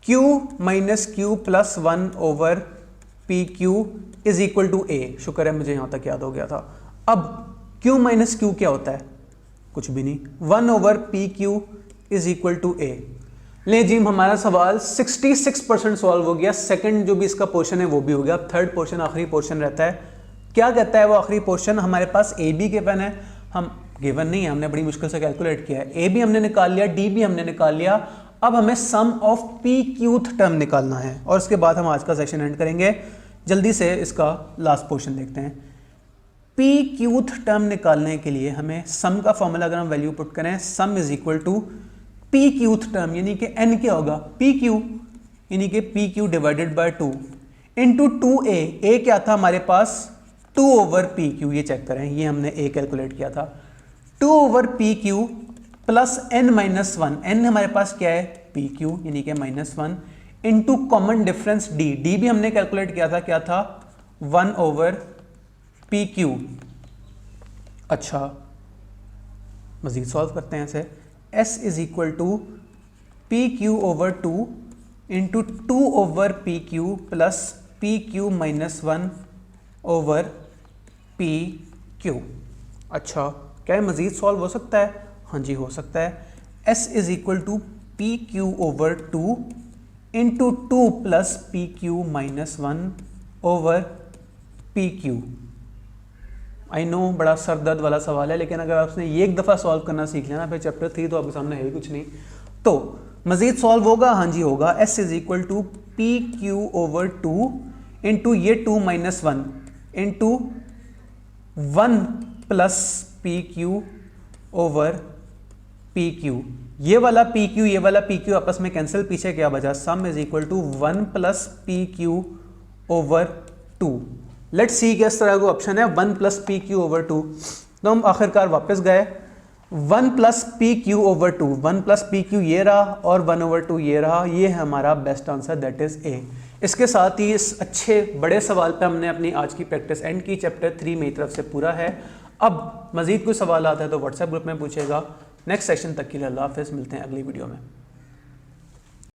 Q minus q plus 1 over p q is equal to a. शुक्र है मुझे यहाँ तक याद हो गया था। अब क्यू माइनस क्यू क्या होता है? कुछ भी नहीं। 1 over p q is equal to a. ले जी, हमारा सवाल 66% सॉल्व हो गया। सेकंड जो भी इसका पोर्शन है वो भी हो गया। अब थर्ड पोर्शन, आखिरी पोर्शन रहता है। क्या कहता है वो आखिरी पोर्शन? हमारे पास ए बी गिवन है, हम गिवन नहीं है, हमने बड़ी मुश्किल से कैलकुलेट किया है। ए भी हमने निकाल लिया, डी भी हमने निकाल लिया। अब हमें सम ऑफ पी क्यूथ टर्म निकालना है, और उसके बाद हम आज का सेशन एंड करेंगे। जल्दी से इसका लास्ट पोर्शन देखते हैं। पी क्यूथ टर्म निकालने के लिए हमें सम का फॉर्मूला अगर हम वैल्यू पुट करें, sum is equal to p qth term, यानी कि एन क्या होगा? पी क्यू, यानी कि p q divided by 2 into 2a। A क्या था हमारे पास? 2 ओवर पी क्यू। ये चेक करें, ये हमने ए कैलकुलेट किया था। 2 over p q plus n minus 1। N हमारे पास क्या है? पी क्यू, यानी कि -1 into common difference d. D भी हमने कैलकुलेट किया था, क्या था? 1 ओवर पी क्यू। अच्छा, मजीद सॉल्व करते हैं इसे। S is equal to p q over 2 into 2 over p q plus p q minus 1 over p q. अच्छा, क्या है मजीद सॉल्व हो सकता है? हाँ जी, हो सकता है। S is equal to p q over 2 into 2 plus p q minus 1 over p q. I know बड़ा सर दर्द वाला सवाल है, लेकिन अगर आपने ये एक दफ़ा सॉल्व करना सीख लिया ना, फिर चैप्टर 3 तो आपके सामने है ही कुछ नहीं। तो मजीद सॉल्व होगा? हाँ जी होगा। S is equal to p q over 2 into ये 2 minus 1 into 1 plus p q over p q. ये वाला पी क्यू ये वाला पी क्यू आपस में कैंसिल, पीछे क्या बचा, sum is equal to 1 plus p q over 2। Let's see किस तरह का ऑप्शन है 1 प्लस पी क्यू ओवर 2। तो हम आखिरकार वापस गए 1 plus p q over 2, 1 plus p q ये रहा और 1 ओवर 2 ये रहा, ये है हमारा best answer, that is a. इसके साथ ही इस अच्छे बड़े सवाल पे हमने अपनी आज की प्रैक्टिस एंड की। चैप्टर 3 मेरी तरफ से पूरा है। अब मजीद कोई सवाल आता है तो व्हाट्सएप ग्रुप में पूछेगा। नेक्स्ट सेशन तक के लिए अल्लाह हाफिज़, मिलते हैं अगली वीडियो में।